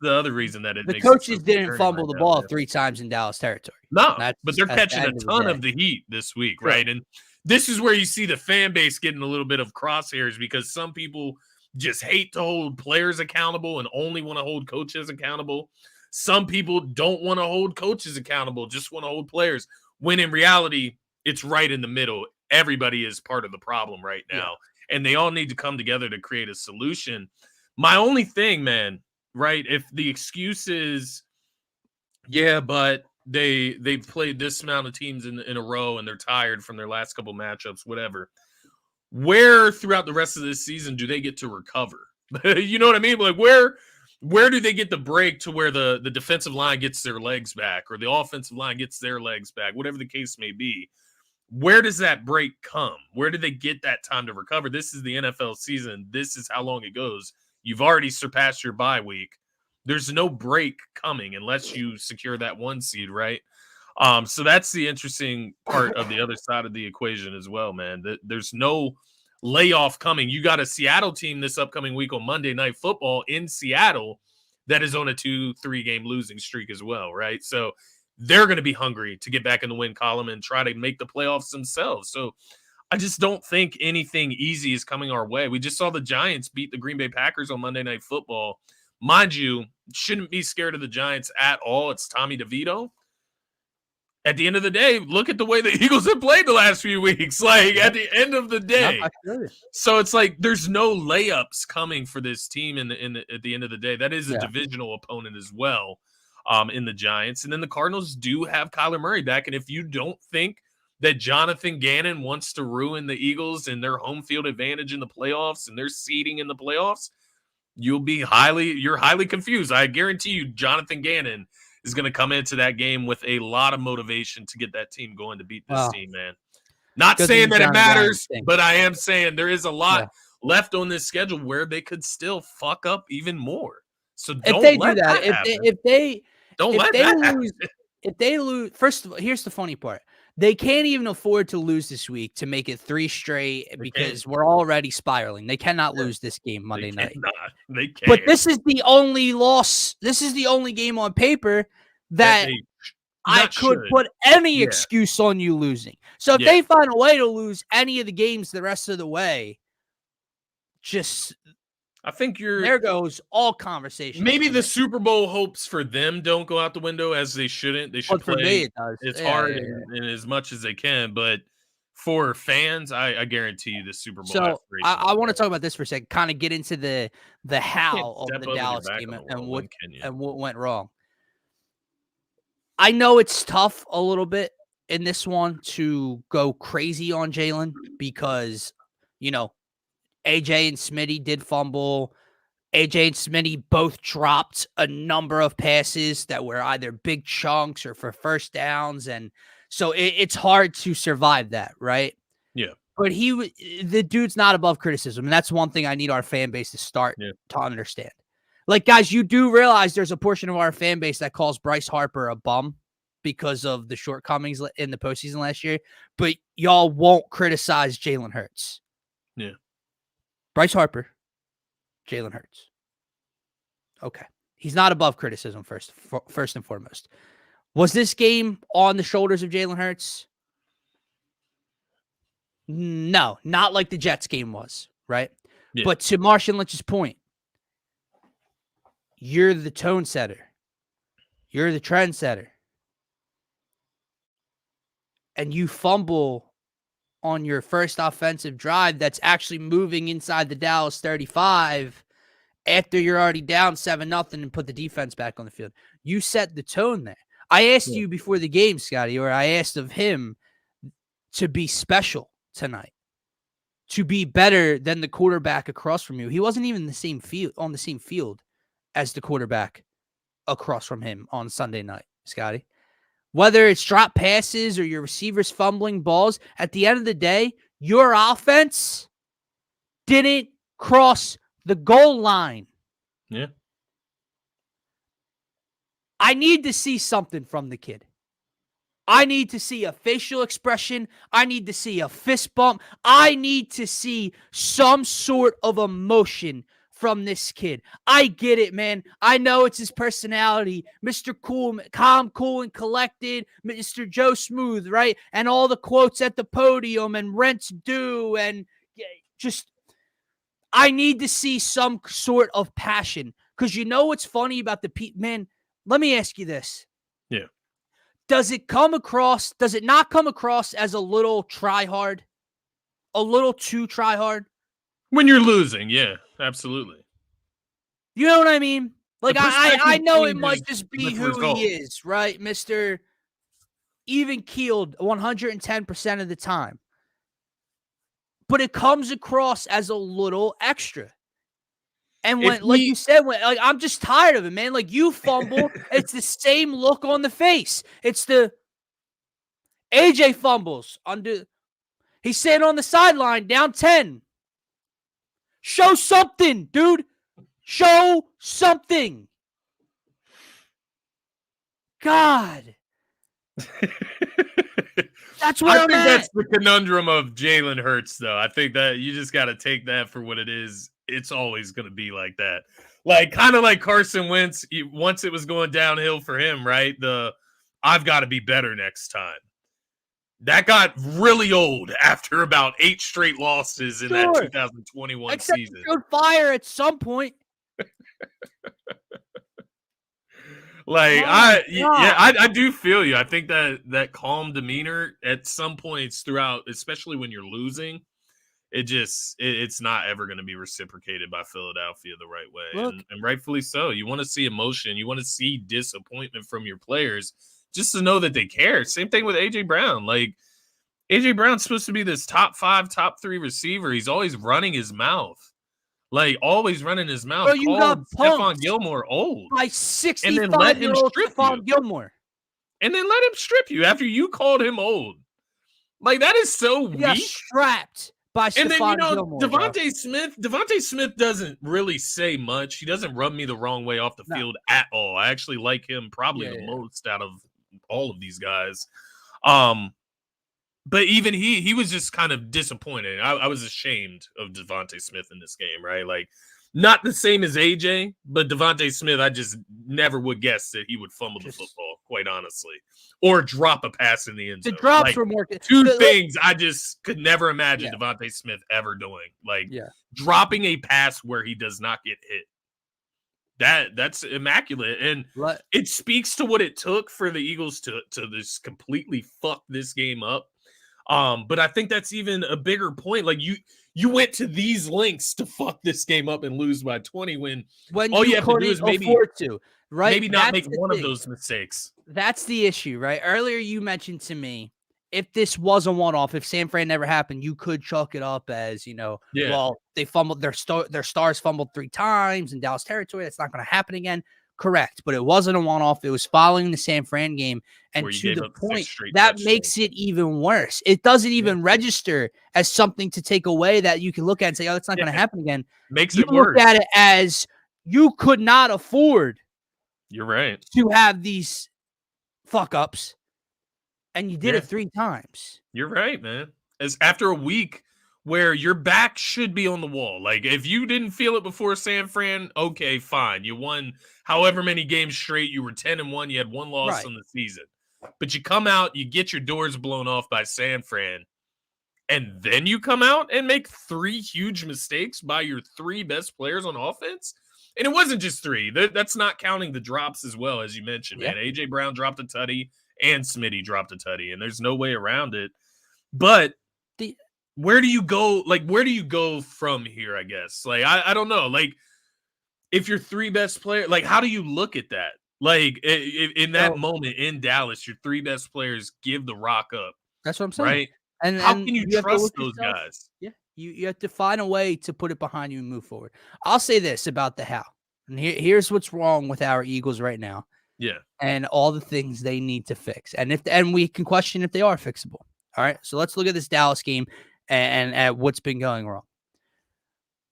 the other reason that the coaches didn't fumble the ball 3 times in Dallas territory. No, but they're catching a ton of the heat this week, right? And this is where you see the fan base getting a little bit of crosshairs because some people just hate to hold players accountable and only want to hold coaches accountable. Some people don't want to hold coaches accountable, just want to hold players, when in reality, it's right in the middle. Everybody is part of the problem right now, and they all need to come together to create a solution. My only thing, man, right, if the excuse is, but they've played this amount of teams in a row and they're tired from their last couple matchups, whatever, where throughout the rest of this season do they get to recover? You know what I mean? Like, where do they get the break to where the defensive line gets their legs back or the offensive line gets their legs back, whatever the case may be? Where does that break come? Where do they get that time to recover? This is the NFL season. This is how long it goes. You've already surpassed your bye week. There's no break coming unless you secure that 1 seed, right? So that's the interesting part of the other side of the equation as well, man. There's no layoff coming. You got a Seattle team this upcoming week on Monday Night Football in Seattle that is on a 2-3 game losing streak as well, right? So they're going to be hungry to get back in the win column and try to make the playoffs themselves. So I just don't think anything easy is coming our way. We just saw the Giants beat the Green Bay Packers on Monday Night Football. Mind you, shouldn't be scared of the Giants at all. It's Tommy DeVito. At the end of the day, look at the way the Eagles have played the last few weeks. Like, at the end of the day. So it's like there's no layups coming for this team at the end of the day. That is a divisional opponent as well in the Giants. And then the Cardinals do have Kyler Murray back. And if you don't think that Jonathan Gannon wants to ruin the Eagles and their home field advantage in the playoffs and their seeding in the playoffs, you're highly confused. I guarantee you Jonathan Gannon is going to come into that game with a lot of motivation to get that team going to beat this team, man. Not saying that it matters, but I am saying there is a lot left on this schedule where they could still fuck up even more. So don't let that happen. If they lose, first of all, here's the funny part. They can't even afford to lose this week to make it 3 straight because we're already spiraling. They cannot lose this game Monday night. They can't. But this is the only loss. This is the only game on paper that I could put any excuse on you losing. So if they find a way to lose any of the games the rest of the way, I think there goes all conversation. Maybe the Super Bowl hopes for them don't go out the window as they shouldn't. They should play. For me, it does. It's hard and as much as they can, but for fans, I guarantee you the Super Bowl. So I want to talk about this for a second. Kind of get into the how of the Dallas game and what went wrong. I know it's tough a little bit in this one to go crazy on Jalen because AJ and Smitty did fumble. AJ and Smitty both dropped a number of passes that were either big chunks or for first downs. And so it's hard to survive that, right? Yeah. But the dude's not above criticism. And that's one thing I need our fan base to start to understand. Like, guys, you do realize there's a portion of our fan base that calls Bryce Harper a bum because of the shortcomings in the postseason last year. But y'all won't criticize Jalen Hurts. Yeah. Bryce Harper, Jalen Hurts. Okay. He's not above criticism first and foremost. Was this game on the shoulders of Jalen Hurts? No, not like the Jets game was, right? Yeah. But to Marshawn Lynch's point, you're the tone setter. You're the trendsetter. And you fumble on your first offensive drive that's actually moving inside the Dallas 35 after you're already down 7-0 and put the defense back on the field. You set the tone there. I asked you before the game, Scotty, or I asked of him to be special tonight, to be better than the quarterback across from you. He wasn't even on the same field as the quarterback across from him on Sunday night, Scotty. Whether it's drop passes or your receivers fumbling balls, at the end of the day, your offense didn't cross the goal line. Yeah. I need to see something from the kid. I need to see a facial expression. I need to see a fist bump. I need to see some sort of emotion from this kid. I get it, man. I know it's his personality. Mr. Cool, calm, cool, and collected. Mr. Joe Smooth, right? And all the quotes at the podium and rent's due and just... I need to see some sort of passion. Because you know what's funny about man, let me ask you this. Yeah. Does it not come across as a little try hard? A little too try hard? When you're losing, yeah, absolutely. You know what I mean? Like, I know it might just be who he is, right? Mr. Even keeled 110% of the time. But it comes across as a little extra. And you said, I'm just tired of it, man. Like, you fumble, it's the same look on the face. It's the AJ fumbles he's sitting on the sideline, down 10. Show something, dude. Show something. God. That's what I I'm think at. that's the conundrum of Jalen Hurts, though. I think that you just got to take that for what it is. It's always going to be like that. Like, kind of like Carson Wentz, once it was going downhill for him, right? I've got to be better next time. That got really old after about 8 straight losses in that 2021 season. Except showed fire at some point. Like, I do feel you. I think that calm demeanor at some points throughout, especially when you're losing, it's not ever going to be reciprocated by Philadelphia the right way. And rightfully so. You want to see emotion. You want to see disappointment from your players just to know that they care. Same thing with A.J. Brown. Like, A.J. Brown's supposed to be this top 5, top 3 receiver. He's always running his mouth. Like, always running his mouth. Bro, you got Stephon Gilmore old. By 65-year-old Stephon Gilmore. And then let him strip you after you called him old. Like, that is so weak. Got strapped by Stephon Gilmore. Devontae Smith doesn't really say much. He doesn't rub me the wrong way off the field at all. I actually like him probably the most out of all of these guys. But even he was just kind of disappointed. I was ashamed of Devontae Smith in this game, right? Like, not the same as AJ, but Devontae Smith, I just never would guess that he would fumble the football, quite honestly, or drop a pass in the end zone. The drops were more. Two things I just could never imagine Devontae Smith ever doing, like dropping a pass where he does not get hit. That's immaculate, and it speaks to what it took for the Eagles to just completely fuck this game up. But I think that's even a bigger point. Like, you went to these lengths to fuck this game up and lose by 20 when all you have to do is maybe not make one of those mistakes. That's the issue, right? Earlier you mentioned to me, if this was a one-off, if San Fran never happened, you could chalk it up as, well, they fumbled their stars fumbled 3 times in Dallas territory. That's not going to happen again. Correct, but it wasn't a one-off. It was following the San Fran game, and to the point, that makes it even worse. It doesn't even register as something to take away that you can look at and say, "Oh, that's not going to happen again." Makes it worse. Look at it as you could not afford. You're right to have these fuck ups, and you did it 3 times. You're right, man. As after a week where your back should be on the wall. Like, if you didn't feel it before San Fran, okay, fine. You won however many games straight. You were 10-1. You had one loss on the season. But you come out, you get your doors blown off by San Fran, and then you come out and make 3 huge mistakes by your 3 best players on offense. And it wasn't just 3. That's not counting the drops as well, as you mentioned, man. A.J. Brown dropped a tutty and Smitty dropped a tutty, and there's no way around it. But where do you go? Like, where do you go from here, I guess? Like, I don't know. Like, if your 3 best players, like, how do you look at that? Like, in that moment in Dallas, your 3 best players give the rock up. That's what I'm saying. Right? And how can you trust those guys? Yeah. You have to find a way to put it behind you and move forward. I'll say this about the how. And here's what's wrong with our Eagles right now. Yeah. And all the things they need to fix. And we can question if they are fixable. All right. So let's look at this Dallas game and at what's been going wrong.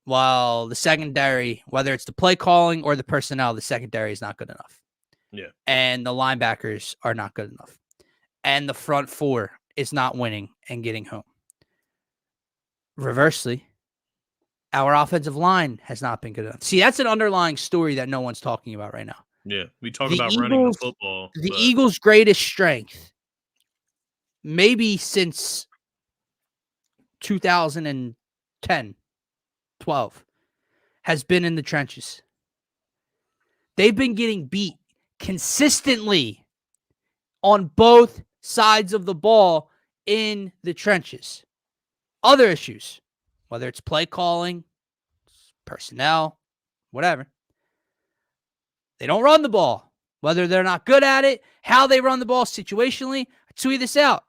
While the secondary, whether it's the play calling or the personnel, the secondary is not good enough. Yeah. And the linebackers are not good enough. And the front 4 is not winning and getting home. Reversely, our offensive line has not been good enough. See, that's an underlying story that no one's talking about right now. Yeah, we talk about running the football. The Eagles' greatest strength, maybe since 2010, 12, has been in the trenches. They've been getting beat consistently on both sides of the ball in the trenches. Other issues, whether it's play calling, personnel, whatever. They don't run the ball, whether they're not good at it, how they run the ball situationally. I tweet this out.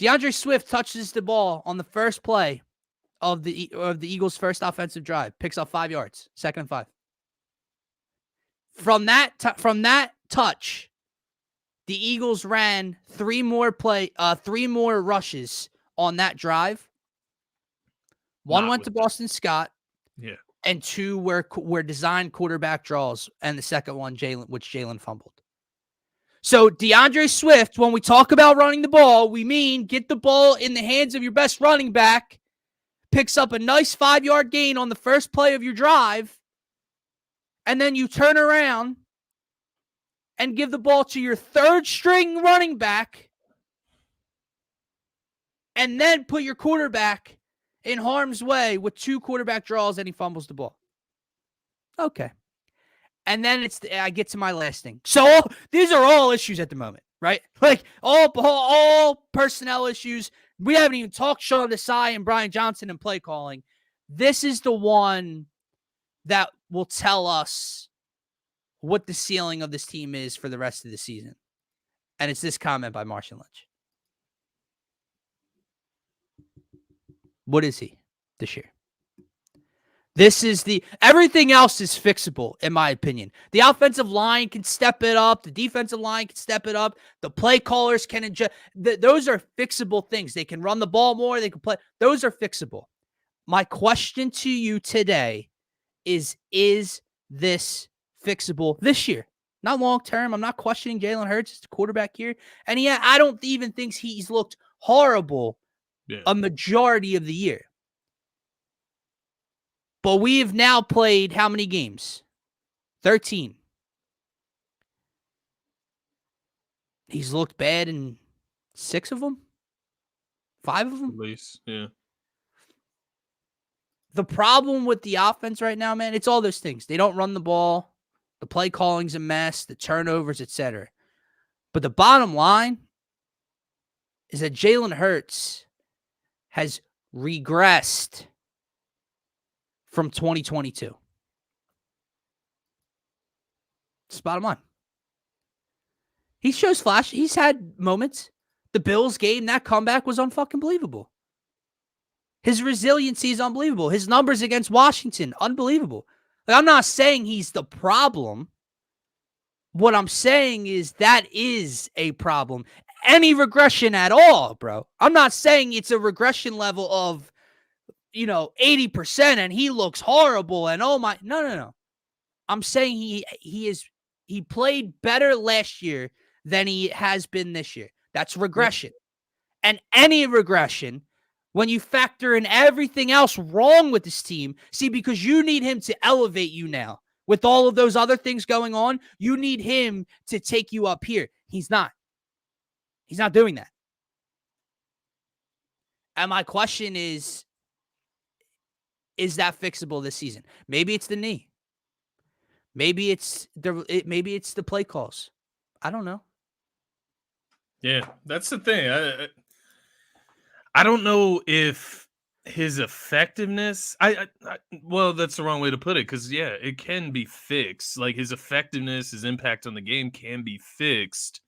DeAndre Swift touches the ball on the first play of the Eagles' first offensive drive, picks up 5 yards, 2nd and 5. From that touch, the Eagles ran 3 more rushes on that drive. 1 went to Boston Scott. Yeah. And 2 were designed quarterback draws, and the second one, Jalen fumbled. So DeAndre Swift, when we talk about running the ball, we mean get the ball in the hands of your best running back, picks up a nice 5-yard gain on the first play of your drive, and then you turn around and give the ball to your 3rd-string running back, and then put your quarterback in harm's way with 2 quarterback draws and he fumbles the ball. Okay. And then I get to my last thing. So these are all issues at the moment, right? Like all personnel issues. We haven't even talked Sean Desai and Brian Johnson and play calling. This is the one that will tell us what the ceiling of this team is for the rest of the season. And it's this comment by Marshawn Lynch. What is he this year? Everything else is fixable, in my opinion. The offensive line can step it up. The defensive line can step it up. The play callers can adjust. Those are fixable things. They can run the ball more. They can play. Those are fixable. My question to you today is this fixable this year? Not long term. I'm not questioning Jalen Hurts as the quarterback here. And yeah, I don't even think he's looked horrible a majority of the year. But we have now played how many games? 13. He's looked bad in 6 of them? 5 of them? At least, yeah. The problem with the offense right now, man, it's all those things. They don't run the ball. The play calling's a mess. The turnovers, etc. But the bottom line is that Jalen Hurts has regressed from 2022. It's bottom line. He shows flash. He's had moments. The Bills game, that comeback was unfucking believable. His resiliency is unbelievable. His numbers against Washington, unbelievable. Like, I'm not saying he's the problem. What I'm saying is that is a problem. Any regression at all, bro. I'm not saying it's a regression level of, 80% and he looks horrible and oh my, no. I'm saying he played better last year than he has been this year. That's regression. And any regression, when you factor in everything else wrong with this team. See, because you need him to elevate you now. With all of those other things going on, you need him to take you up here. He's not. He's not doing that. And my question is that fixable this season? Maybe it's the knee. Maybe it's the play calls. I don't know. Yeah, that's the thing. I don't know if his effectiveness. Well, that's the wrong way to put it, because yeah, it can be fixed. Like his effectiveness, his impact on the game can be fixed,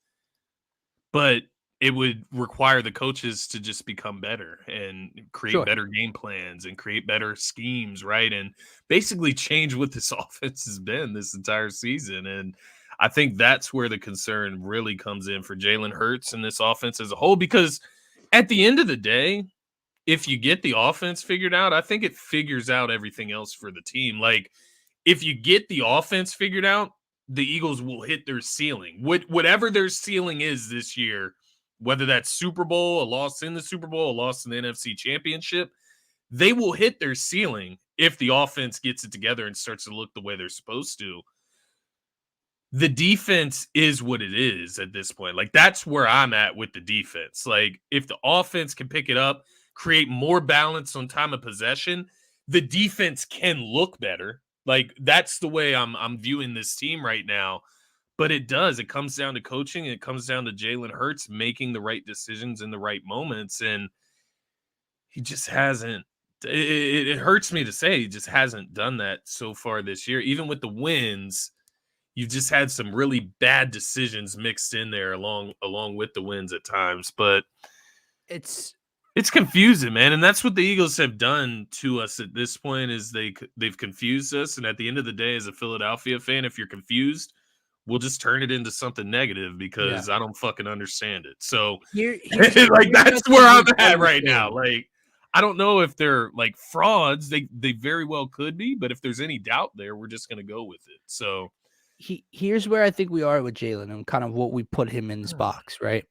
but it would require the coaches to just become better and create better game plans and create better schemes, right? And basically change what this offense has been this entire season. And I think that's where the concern really comes in for Jalen Hurts and this offense as a whole, because at the end of the day, if you get the offense figured out, I think it figures out everything else for the team. Like if you get the offense figured out, the Eagles will hit their ceiling. Whatever their ceiling is this year, whether that's Super Bowl, a loss in the Super Bowl, a loss in the NFC Championship, they will hit their ceiling if the offense gets it together and starts to look the way they're supposed to. The defense is what it is at this point. Like, that's where I'm at with the defense. Like, if the offense can pick it up, create more balance on time of possession, the defense can look better. Like, that's the way I'm viewing this team right now. But it does. It comes down to coaching. It comes down to Jalen Hurts making the right decisions in the right moments. And he just hasn't. It hurts me to say he just hasn't done that so far this year. Even with the wins, you've just had some really bad decisions mixed in there along with the wins at times. But it's confusing, man. And that's what the Eagles have done to us at this point, is they've confused us. And at the end of the day, as a Philadelphia fan, if you're confused, we'll just turn it into something negative because I don't fucking understand it. So like that's where I'm at right now. Like, I don't know if they're like frauds. They very well could be, but if there's any doubt there, we're just gonna go with it. So here's where I think we are with Jalen and kind of what we put him in this box, right?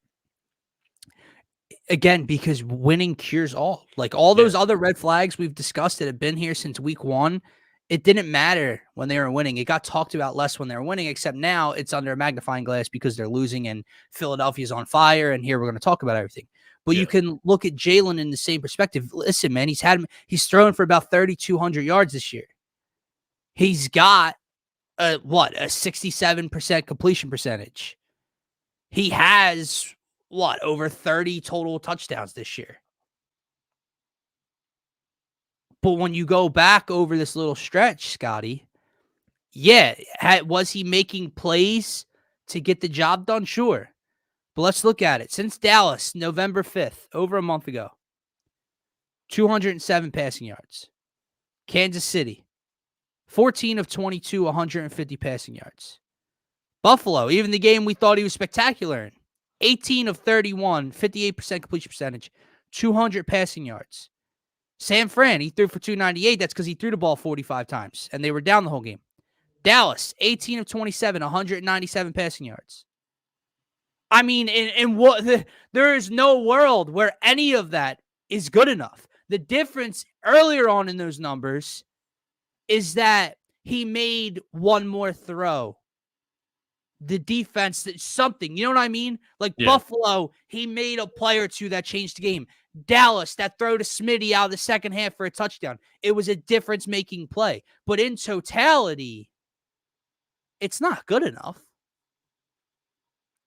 Again, because winning cures all. Like all those other red flags we've discussed that have been here since week 1, it didn't matter when they were winning. It got talked about less when they were winning, except now it's under a magnifying glass because they're losing and Philadelphia's on fire. And here we're going to talk about everything. But you can look at Jalen in the same perspective. Listen, man, he's thrown for about 3,200 yards this year. He's got a 67% completion percentage. He has over 30 total touchdowns this year. But when you go back over this little stretch, Scotty, was he making plays to get the job done? Sure. But let's look at it. Since Dallas, November 5th, over a month ago, 207 passing yards. Kansas City, 14 of 22, 150 passing yards. Buffalo, even the game we thought he was spectacular in, 18 of 31, 58% completion percentage, 200 passing yards. San Fran, he threw for 298. That's because he threw the ball 45 times, and they were down the whole game. Dallas, 18 of 27, 197 passing yards. I mean, there is no world where any of that is good enough. The difference earlier on in those numbers is that he made one more throw. The defense, something, you know what I mean? Like Buffalo, he made a play or two that changed the game. Dallas, that throw to Smitty out of the second half for a touchdown. It was a difference-making play. But in totality, it's not good enough.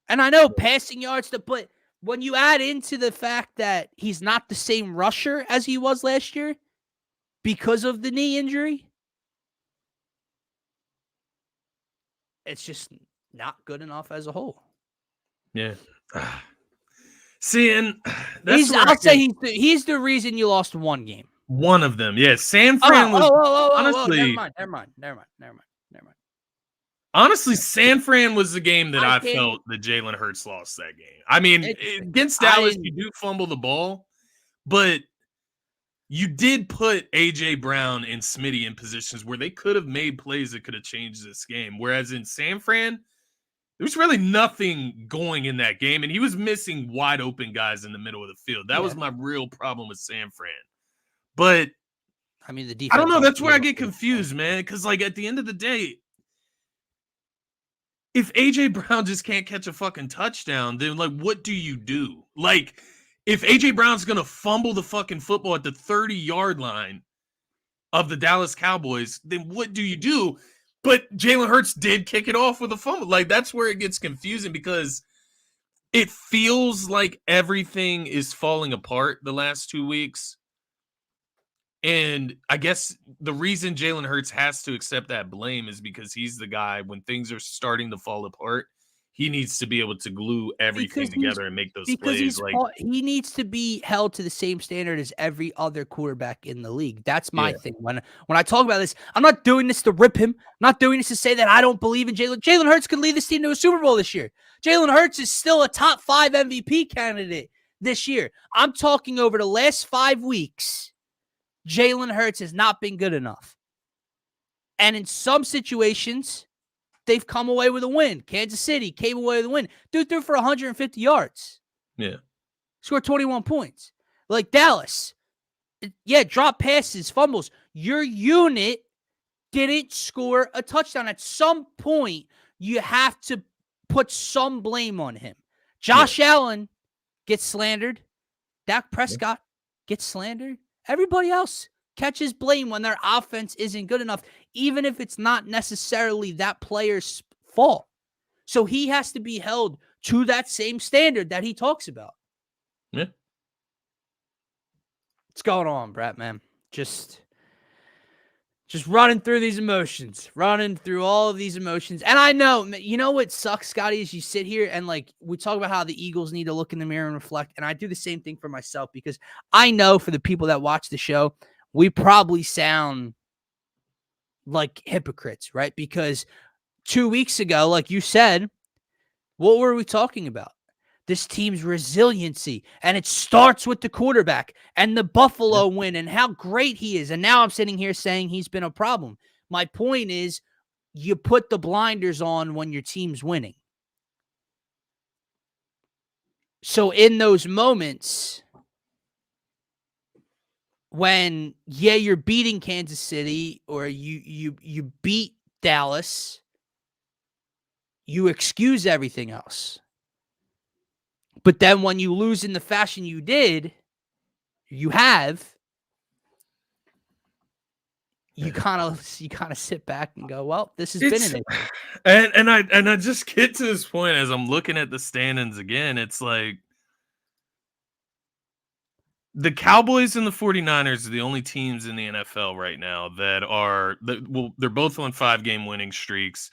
And I know passing yards, but when you add into the fact that he's not the same rusher as he was last year because of the knee injury, it's just not good enough as a whole. Yeah. See, and I'll say he's the reason you lost one game. One of them, yeah. San Fran was honestly. Never mind. Honestly, San Fran was the game that I felt that Jalen Hurts lost that game. I mean, against Dallas, you do fumble the ball, but you did put A.J. Brown and Smitty in positions where they could have made plays that could have changed this game. Whereas in San Fran, there was really nothing going in that game, and he was missing wide open guys in the middle of the field. That was my real problem with San Fran. But I mean, the defense. I don't know. That's where I get confused, man. Because like at the end of the day, if AJ Brown just can't catch a fucking touchdown, then like what do you do? Like if AJ Brown's gonna fumble the fucking football at the 30-yard line of the Dallas Cowboys, then what do you do? But Jalen Hurts did kick it off with a fumble. Like that's where it gets confusing because it feels like everything is falling apart the last 2 weeks. And I guess the reason Jalen Hurts has to accept that blame is because he's the guy when things are starting to fall apart, he needs to be able to glue everything together and make those plays. He needs to be held to the same standard as every other quarterback in the league. That's my thing. When I talk about this, I'm not doing this to rip him. I'm not doing this to say that I don't believe in Jalen. Jalen Hurts could lead this team to a Super Bowl this year. Jalen Hurts is still a top 5 MVP candidate this year. I'm talking over the last 5 weeks. Jalen Hurts has not been good enough. And in some situations, they've come away with a win. Kansas City came away with a win. Dude threw for 150 yards. Yeah. Scored 21 points. Like Dallas. Yeah, drop passes, fumbles. Your unit didn't score a touchdown. At some point, you have to put some blame on him. Josh Allen gets slandered. Dak Prescott gets slandered. Everybody else catches blame when their offense isn't good enough, even if it's not necessarily that player's fault. So he has to be held to that same standard that he talks about. Yeah. What's going on, Brett, man? Just running through these emotions, running through all of these emotions. And I know, you know what sucks, Scotty, is you sit here and like we talk about how the Eagles need to look in the mirror and reflect. And I do the same thing for myself because I know for the people that watch the show, we probably sound like hypocrites, right? Because 2 weeks ago, like you said, what were we talking about? This team's resiliency, and it starts with the quarterback and the Buffalo win and how great he is. And now I'm sitting here saying he's been a problem. My point is you put the blinders on when your team's winning. So in those moments when, you're beating Kansas City or you beat Dallas, you excuse everything else. But then when you lose in the fashion you did, you kind of sit back and go, well, this has been an issue. And I just get to this point as I'm looking at the standings again. It's like the Cowboys and the 49ers are the only teams in the NFL right now they're both on 5-game winning streaks.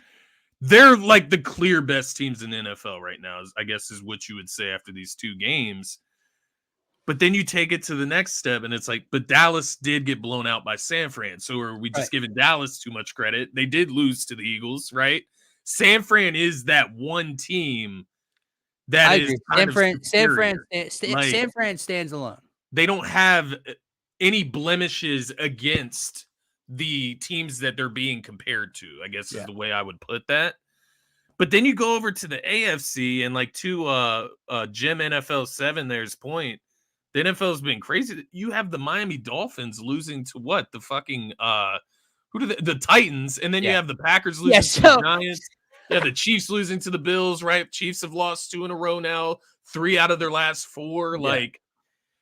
They're like the clear best teams in the NFL right now, I guess is what you would say after these 2 games. But then you take it to the next step and it's like, but Dallas did get blown out by San Fran. So are we just giving Dallas too much credit? They did lose to the Eagles, right? San Fran is that one team that is San Fran stands alone. They don't have any blemishes against the teams that they're being compared to, I guess is the way I would put that. But then you go over to the AFC and like to Jim NFL 7 there's point. The NFL's been crazy. You have the Miami Dolphins losing to what? The fucking the Titans, and then you have the Packers losing to the Giants. Yeah, the Chiefs losing to the Bills, right? Chiefs have lost 2 in a row now, 3 out of their last 4. Like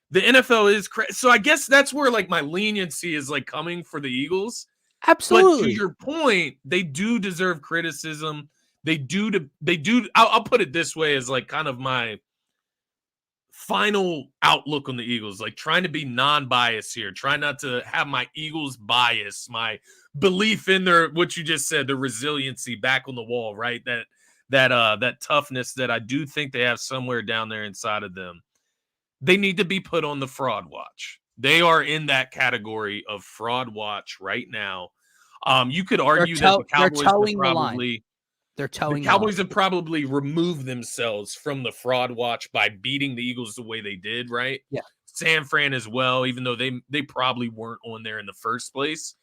the NFL is crazy. So I guess that's where like my leniency is like coming for the Eagles. Absolutely. But to your point, they do deserve criticism. They do. I'll put it this way as like kind of my final outlook on the Eagles, like trying to be non-biased here, trying not to have my Eagles bias, my belief in their, what you just said, the resiliency back on the wall, right? That toughness that I do think they have somewhere down there inside of them. They need to be put on the fraud watch. They are in that category of fraud watch right now. You could argue that the Cowboys have probably removed themselves from the fraud watch by beating the Eagles the way they did, right? Yeah. San Fran as well, even though they probably weren't on there in the first place.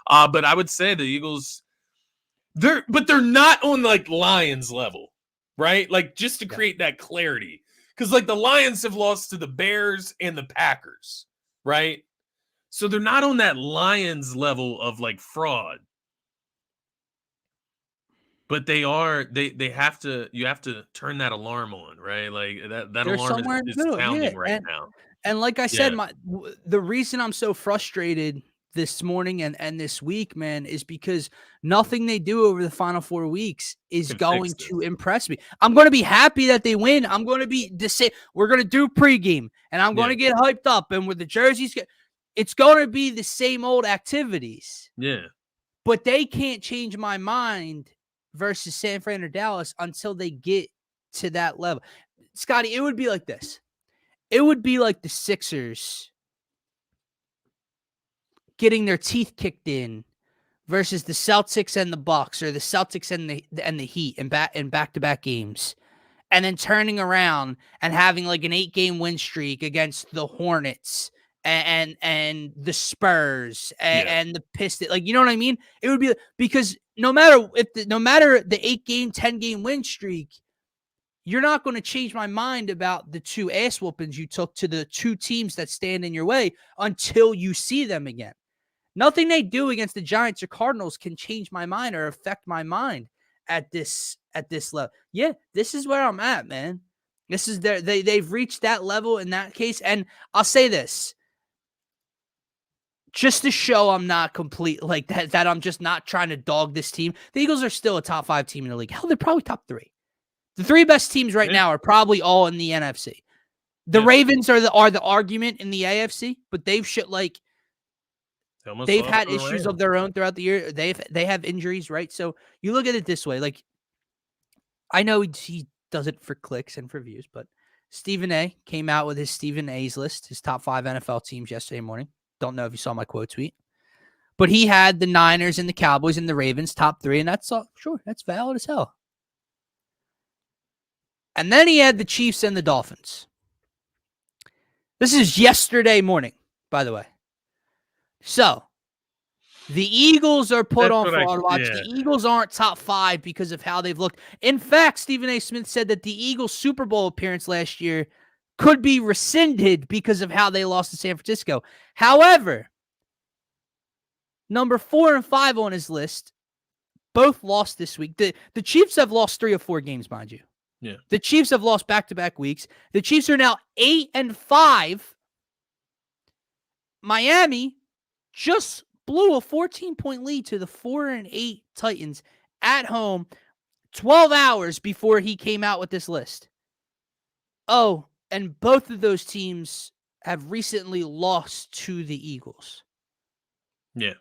But I would say the Eagles, they're not on like Lions level. right? Like just to create that clarity. Because like the Lions have lost to the Bears and the Packers, right? So they're not on that Lions level of like fraud. But they are they have to you have to turn that alarm on, right? Like that They're alarm somewhere in the is middle, yeah, sounding right now. and like I said, Yeah, the reason I'm so frustrated this morning and this week, man, is because nothing they do over the final 4 weeks is can fix going this. to impress me. I'm going to be happy that they win. I'm going to be we're going to do pregame, and I'm going to get hyped up, and with the jerseys, it's going to be the same old activities. Yeah. But they can't change my mind versus San Fran or Dallas until they get to that level. Scotty, it would be like this. It would be like the Sixers getting their teeth kicked in versus the Celtics and the Bucks, or the Celtics and the Heat in back-to-back games, and then turning around and having like an 8-game win streak against the Hornets and the Spurs and the Pistons. Like, you know what I mean? It would be because no matter the 8-game, 10-game win streak, you're not going to change my mind about the 2 ass whoopings you took to the 2 teams that stand in your way until you see them again. Nothing they do against the Giants or Cardinals can change my mind or affect my mind at this level. Yeah, this is where I'm at, man. This is they've reached that level in that case. And I'll say this, just to show I'm not complete like that I'm just not trying to dog this team. The Eagles are still a top 5 team in the league. Hell, they're probably top 3. The 3 best teams right now are probably all in the NFC. The Ravens are the argument in the AFC, but they've had issues of their own throughout the year. They have injuries, right? So you look at it this way. Like, I know he does it for clicks and for views, but Stephen A came out with his Stephen A's list, his top 5 NFL teams yesterday morning. Don't know if you saw my quote tweet, but he had the Niners and the Cowboys and the Ravens top 3, and that's all. Sure, that's valid as hell. And then he had the Chiefs and the Dolphins. This is yesterday morning, by the way. So, the Eagles are put on fraud watch. The Eagles aren't top 5 because of how they've looked. In fact, Stephen A. Smith said that the Eagles' Super Bowl appearance last year could be rescinded because of how they lost to San Francisco. However, number 4 and 5 on his list both lost this week. The Chiefs have lost 3 or 4 games, mind you. Yeah. The Chiefs have lost back-to-back weeks. The Chiefs are now 8-5. Miami just blew a 14-point lead to the 4-8 Titans at home 12 hours before he came out with this list. Oh, and both of those teams have recently lost to the Eagles. Yeah.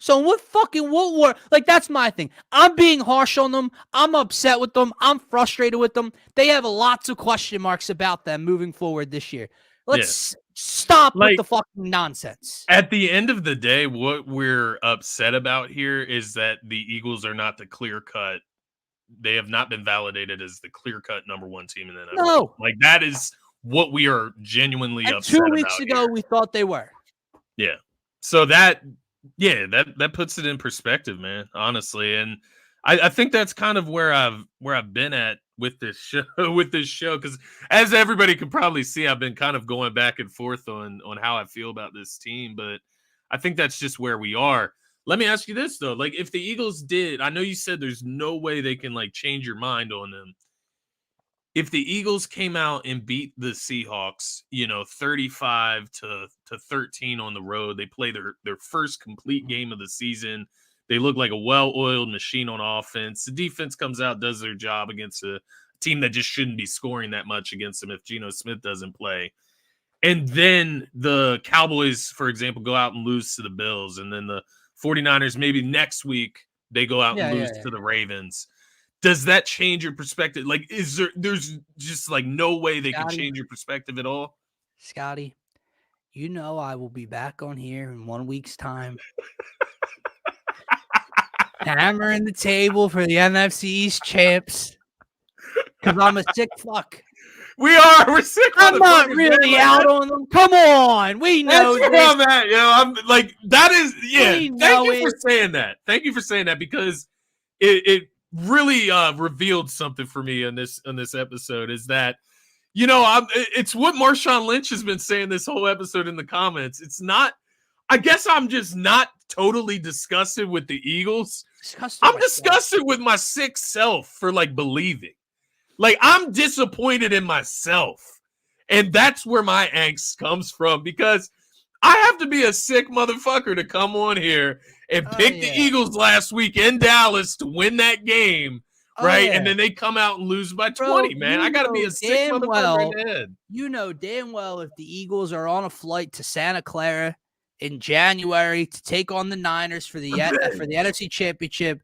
So what war? Like, that's my thing. I'm being harsh on them. I'm upset with them. I'm frustrated with them. They have lots of question marks about them moving forward this year. Let's stop with the fucking nonsense. At the end of the day, what we're upset about here is that the Eagles are not the clear-cut. They have not been validated as the clear-cut number 1 team in the NFL. No. Like, that is what we are genuinely upset about. 2 weeks ago, we thought they were. Yeah. So that puts it in perspective, man, honestly. And I think that's kind of where I've been at with this show, because as everybody can probably see, I've been kind of going back and forth on how I feel about this team, but I think that's just where we are. Let me ask you this though. Like, if the Eagles did, I know you said there's no way they can like change your mind on them. If the Eagles came out and beat the Seahawks, 35-13 on the road, they play their first complete game of the season. They look like a well-oiled machine on offense. The defense comes out, does their job against a team that just shouldn't be scoring that much against them if Geno Smith doesn't play. And then the Cowboys, for example, go out and lose to the Bills. And then the 49ers, maybe next week, they go out and lose to the Ravens. Does that change your perspective? Like, there's just like no way they can change your perspective at all? Scotty, I will be back on here in 1 week's time. Hammering the table for the NFC East champs. Because I'm a sick fuck. We're sick. I'm not really out on them. Come on. We know that's where I'm at. I'm like, that is, thank you for saying that. Thank you for saying that, because it really revealed something for me in this episode is that, it's what Marshawn Lynch has been saying this whole episode in the comments. It's not, I guess I'm just not totally disgusted with the Eagles. I'm disgusted with my sick self for like believing. Like, I'm disappointed in myself. And that's where my angst comes from, because I have to be a sick motherfucker to come on here and pick the Eagles last week in Dallas to win that game, right? Yeah. And then they come out and lose by 20, man. I got to be a sick motherfucker in the head. You know damn well if the Eagles are on a flight to Santa Clara in January to take on the Niners for the NFC Championship,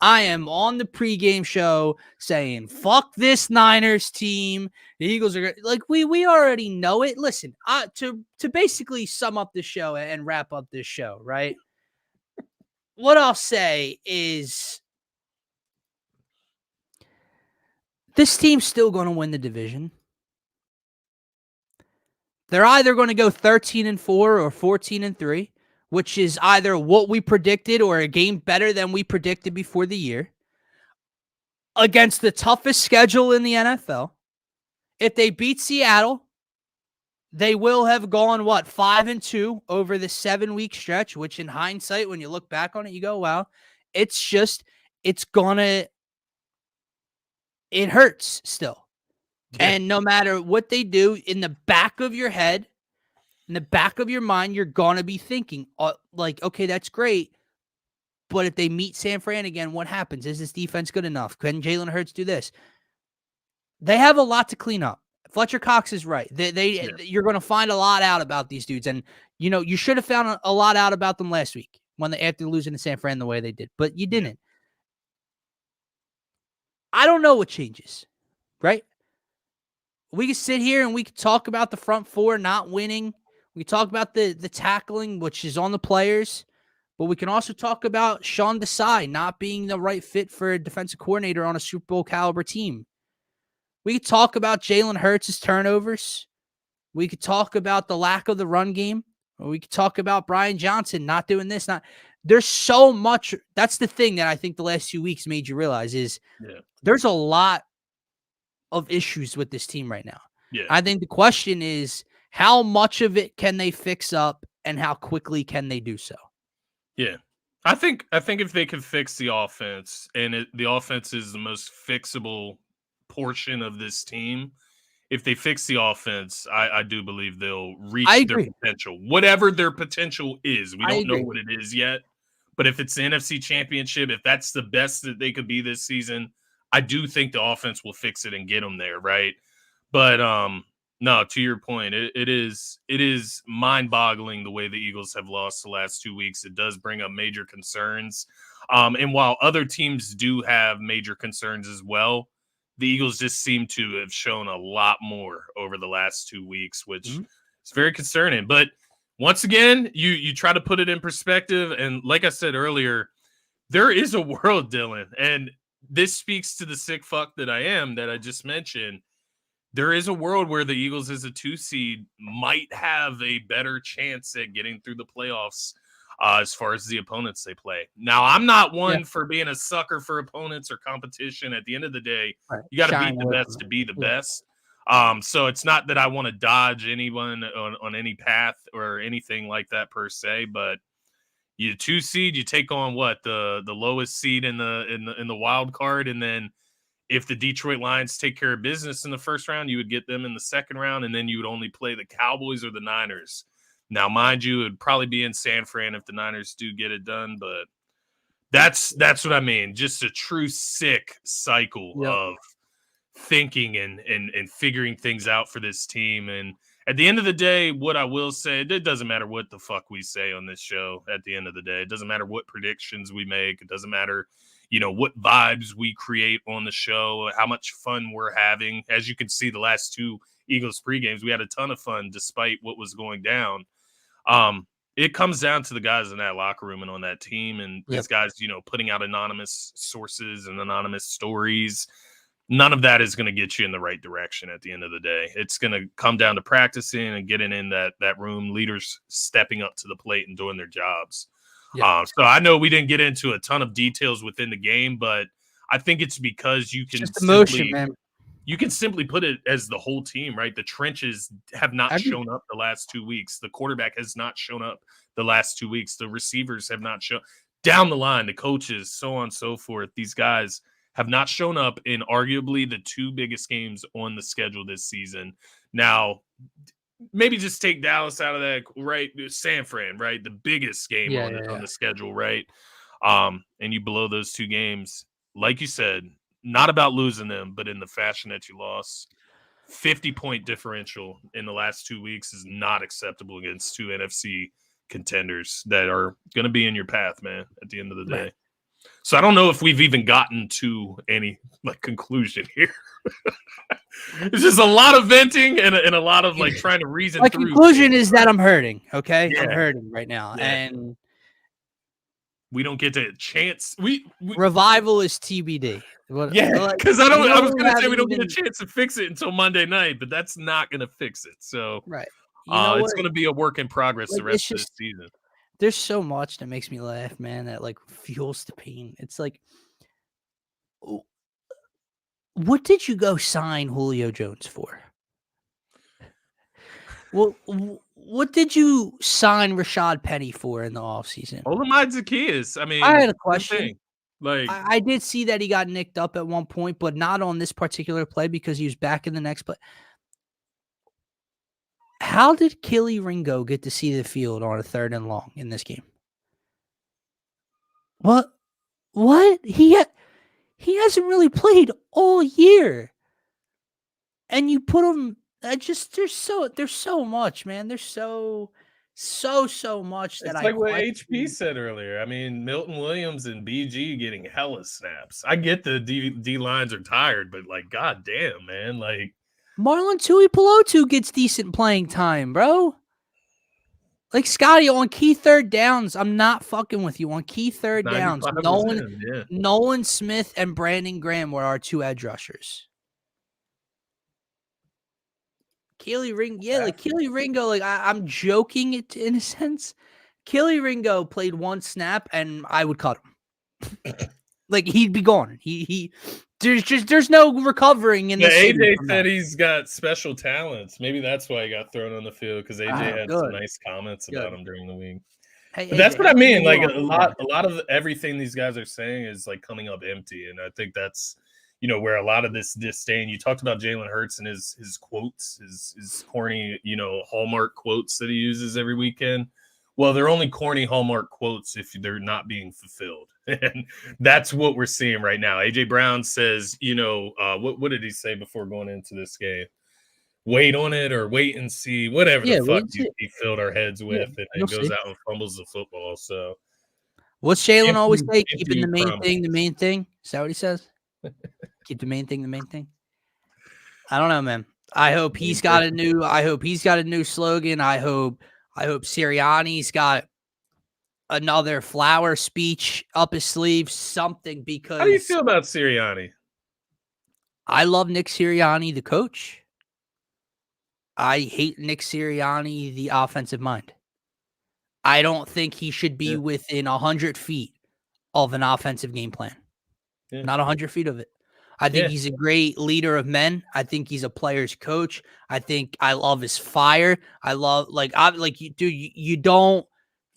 I am on the pregame show saying, fuck this Niners team. The Eagles are like, we already know it. Listen, to basically sum up the show and wrap up this show, right? What I'll say is this team's still going to win the division. They're either going to go 13-4 or 14-3. Which is either what we predicted or a game better than we predicted before the year, against the toughest schedule in the NFL. If they beat Seattle, they will have gone, 5-2 over the 7-week stretch, which in hindsight, when you look back on it, you go, wow, it hurts still. Yeah. And no matter what they do, in the back of your head, in the back of your mind, you're going to be thinking, okay, that's great. But if they meet San Fran again, what happens? Is this defense good enough? Can Jalen Hurts do this? They have a lot to clean up. Fletcher Cox is right. You're going to find a lot out about these dudes. And, you should have found a lot out about them last week after losing to San Fran the way they did. But you didn't. I don't know what changes, right? We can sit here and we can talk about the front four not winning. We talk about the tackling, which is on the players, but we can also talk about Sean Desai not being the right fit for a defensive coordinator on a Super Bowl caliber team. We could talk about Jalen Hurts' turnovers. We could talk about the lack of the run game. Or we could talk about Brian Johnson not doing this. There's so much. That's the thing that I think the last 2 weeks made you realize is there's a lot of issues with this team right now. Yeah. I think the question is, how much of it can they fix up and how quickly can they do so? Yeah. I think if they can fix the offense, and the offense is the most fixable portion of this team, if they fix the offense, I do believe they'll reach their potential. Whatever their potential is. We don't know what it is yet. But if it's the NFC Championship, if that's the best that they could be this season, I do think the offense will fix it and get them there, right? But no, to your point, it is mind-boggling the way the Eagles have lost the last 2 weeks. It does bring up major concerns. And while other teams do have major concerns as well, the Eagles just seem to have shown a lot more over the last 2 weeks, which is very concerning. But once again, you try to put it in perspective. And like I said earlier, there is a world, Dylan, and this speaks to the sick fuck that I am that I just mentioned. There is a world where the Eagles as a 2 seed might have a better chance at getting through the playoffs as far as the opponents they play. Now, I'm not one for being a sucker for opponents or competition. At the end of the day, you got to beat the best to be the best. So it's not that I want to dodge anyone on any path or anything like that per se, but you 2 seed, you take on the lowest seed in the wild card, and then if the Detroit Lions take care of business in the first round, you would get them in the second round, and then you would only play the Cowboys or the Niners. Now, mind you, it would probably be in San Fran if the Niners do get it done, but that's what I mean. Just a true sick cycle of thinking and figuring things out for this team. And at the end of the day, what I will say, it doesn't matter what the fuck we say on this show at the end of the day. It doesn't matter what predictions we make. It doesn't matter what vibes we create on the show, how much fun we're having. As you can see, the last 2 Eagles pregames, we had a ton of fun despite what was going down. It comes down to the guys in that locker room and on that team, and these guys, putting out anonymous sources and anonymous stories. None of that is going to get you in the right direction at the end of the day. It's going to come down to practicing and getting in that room, leaders stepping up to the plate and doing their jobs. So I know we didn't get into a ton of details within the game, but I think it's because you It's can just emotion, man. you can simply put it as the whole team, right? The trenches have not shown up the last 2 weeks. The quarterback has not shown up the last 2 weeks. The receivers have not shown down the line, the coaches, so on and so forth. These guys have not shown up in arguably the 2 biggest games on the schedule this season. Now, maybe just take Dallas out of that, right? San Fran, right? The biggest game on the schedule, right? And you blow those 2 games, like you said, not about losing them, but in the fashion that you lost. 50-point differential in the last 2 weeks is not acceptable against 2 NFC contenders that are going to be in your path, man, at the end of the day. Right. So I don't know if we've even gotten to any conclusion here. It's just a lot of venting and a lot of trying to reason through. My conclusion is that I'm hurting. Okay. Yeah. I'm hurting right now. Yeah. And we don't get to chance. Revival is TBD. Because I was going to say we don't get a chance to fix it until Monday night, but that's not going to fix it. So right. It's going to be a work in progress the rest of this season. There's so much that makes me laugh, man, that fuels the pain. It's like, what did you go sign Julio Jones for? Well, what did you sign Rashad Penny for in the offseason? Olamide Zaccheaus. I mean, I had a question. I did see that he got nicked up at one point, but not on this particular play because he was back in the next play. How did Kelly Ringo get to see the field on a 3rd and long in this game? What? He hasn't really played all year. And you put him there's so much, man. There's so much that it's like what HP said earlier. I mean, Milton Williams and BG getting hella snaps. I get the D lines are tired, but god damn, man, Marlon Tuipulotu gets decent playing time, bro. Scotty, on key 3rd downs, I'm not fucking with you. On key 3rd downs, Nolan Smith and Brandon Graham were our 2 edge rushers. Kelly Ringo, Kelly Ringo, I'm joking it in a sense. Kelly Ringo played 1 snap, and I would cut him. He'd be gone. There's no recovering in this. AJ said he's got special talents. Maybe that's why he got thrown on the field, because AJ had some nice comments about him during the week. Hey, but that's what I mean. A lot of everything these guys are saying is coming up empty, and I think that's where a lot of this disdain. You talked about Jalen Hurts and his quotes, his corny Hallmark quotes that he uses every weekend. Well, they're only corny Hallmark quotes if they're not being fulfilled. And that's what we're seeing right now. AJ Brown says, what did he say before going into this game? Wait on it, or wait and see, whatever the fuck he filled our heads with, and goes out and fumbles the football. So what's Jalen always say? Keeping the main thing, the main thing. Is that what he says? Keep the main thing, the main thing. I don't know, man. I hope he's got a new slogan. I hope Sirianni's got another flower speech up his sleeve, something, because how do you feel about Sirianni? I love Nick Sirianni, the coach. I hate Nick Sirianni, the offensive mind. I don't think he should be within 100 feet of an offensive game plan. Not 100 feet of it. I think he's a great leader of men. I think he's a player's coach. I love his fire. I love you don't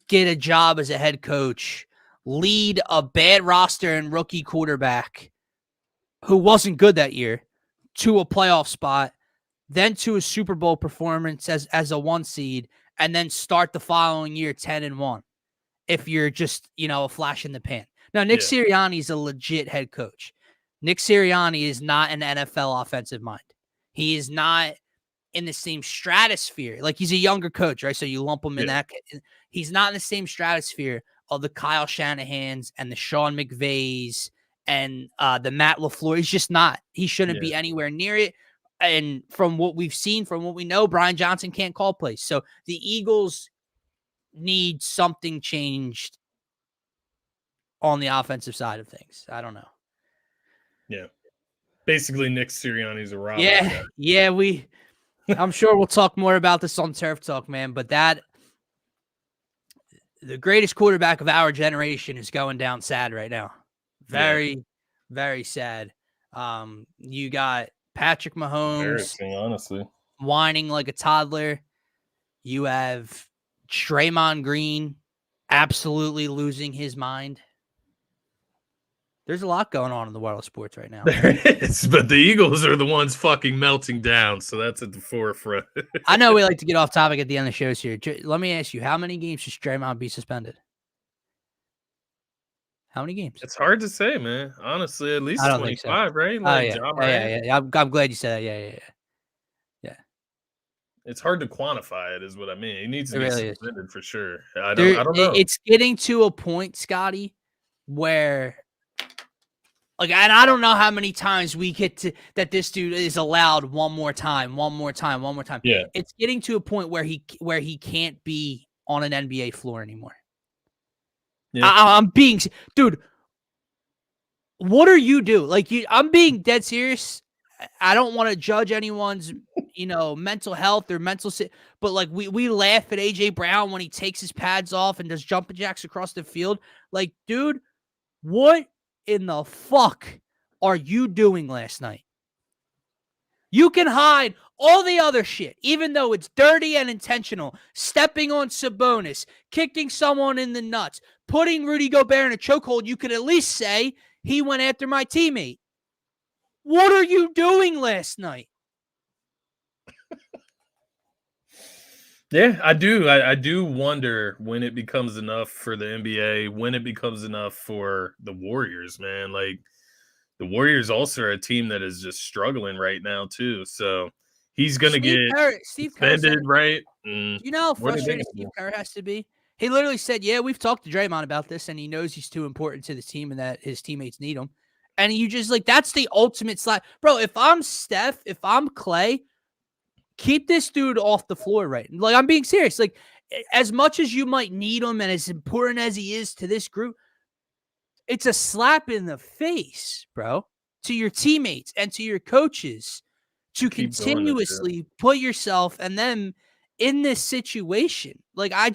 get a job as a head coach, lead a bad roster and rookie quarterback who wasn't good that year to a playoff spot, then to a Super Bowl performance as a 1 seed, and then start the following year 10-1. If you're just, a flash in the pan. Now, Nick Sirianni is a legit head coach. Nick Sirianni is not an NFL offensive mind. He is not in the same stratosphere. He's a younger coach, right? So you lump him in that. He's not in the same stratosphere of the Kyle Shanahans and the Sean McVays and the Matt LaFleur. He's just not. He shouldn't be anywhere near it. And from what we've seen, from what we know, Brian Johnson can't call plays. So the Eagles need something changed on the offensive side of things. I don't know. Yeah. Basically, Nick Sirianni's a robber. Yeah. I'm sure we'll talk more about this on Turf Talk, man. But the greatest quarterback of our generation is going down sad right now. Very, Very sad. You got Patrick Mahomes Embarrassing, honestly. whining like a toddler. You have Draymond Green absolutely losing his mind. There's a lot going on in the world of sports right now. There is, but the Eagles are the ones fucking melting down, so that's at the forefront. I know we like to get off topic at the end of the shows here. Let me ask you, how many games should Draymond be suspended? How many games? It's hard to say, man. Honestly, at I least don't think so. 25, right? Oh, Like yeah. Ja Yeah. I'm glad you said that. Yeah. It's hard to quantify it, is what I mean. He needs to It be really is. suspended for sure. I don't know. It's getting to a point, Scotty, where like, and I don't know how many times we get to that this dude is allowed one more time. Yeah. It's getting to a point where he can't be on an NBA floor anymore. Yeah. I'm being, dude. What are you doing? Like, I'm being dead serious. I don't want to judge anyone's, mental health or but like we laugh at AJ Brown when he takes his pads off and does jumping jacks across the field. Like, dude, what in the fuck are you doing last night? You can hide all the other shit, even though it's dirty and intentional. Stepping on Sabonis, kicking someone in the nuts, putting Rudy Gobert in a chokehold. You could at least say he went after my teammate. What are you doing last night? Yeah, I do. I do wonder when it becomes enough for the NBA, when it becomes enough for the Warriors, man. Like, the Warriors also are a team that is just struggling right now, too. So he's going to get Steve Kerr suspended, right? Do you know how frustrated Steve Kerr has to be? He literally said, yeah, we've talked to Draymond about this, and he knows he's too important to the team and that his teammates need him. And you just, like, that's the ultimate slide. Bro, if I'm Steph, if I'm Clay, keep this dude off the floor, right? Like, I'm being serious. Like, as much as you might need him and as important as he is to this group, it's a slap in the face, bro, to your teammates and to your coaches to continuously put yourself and them in this situation. Like, I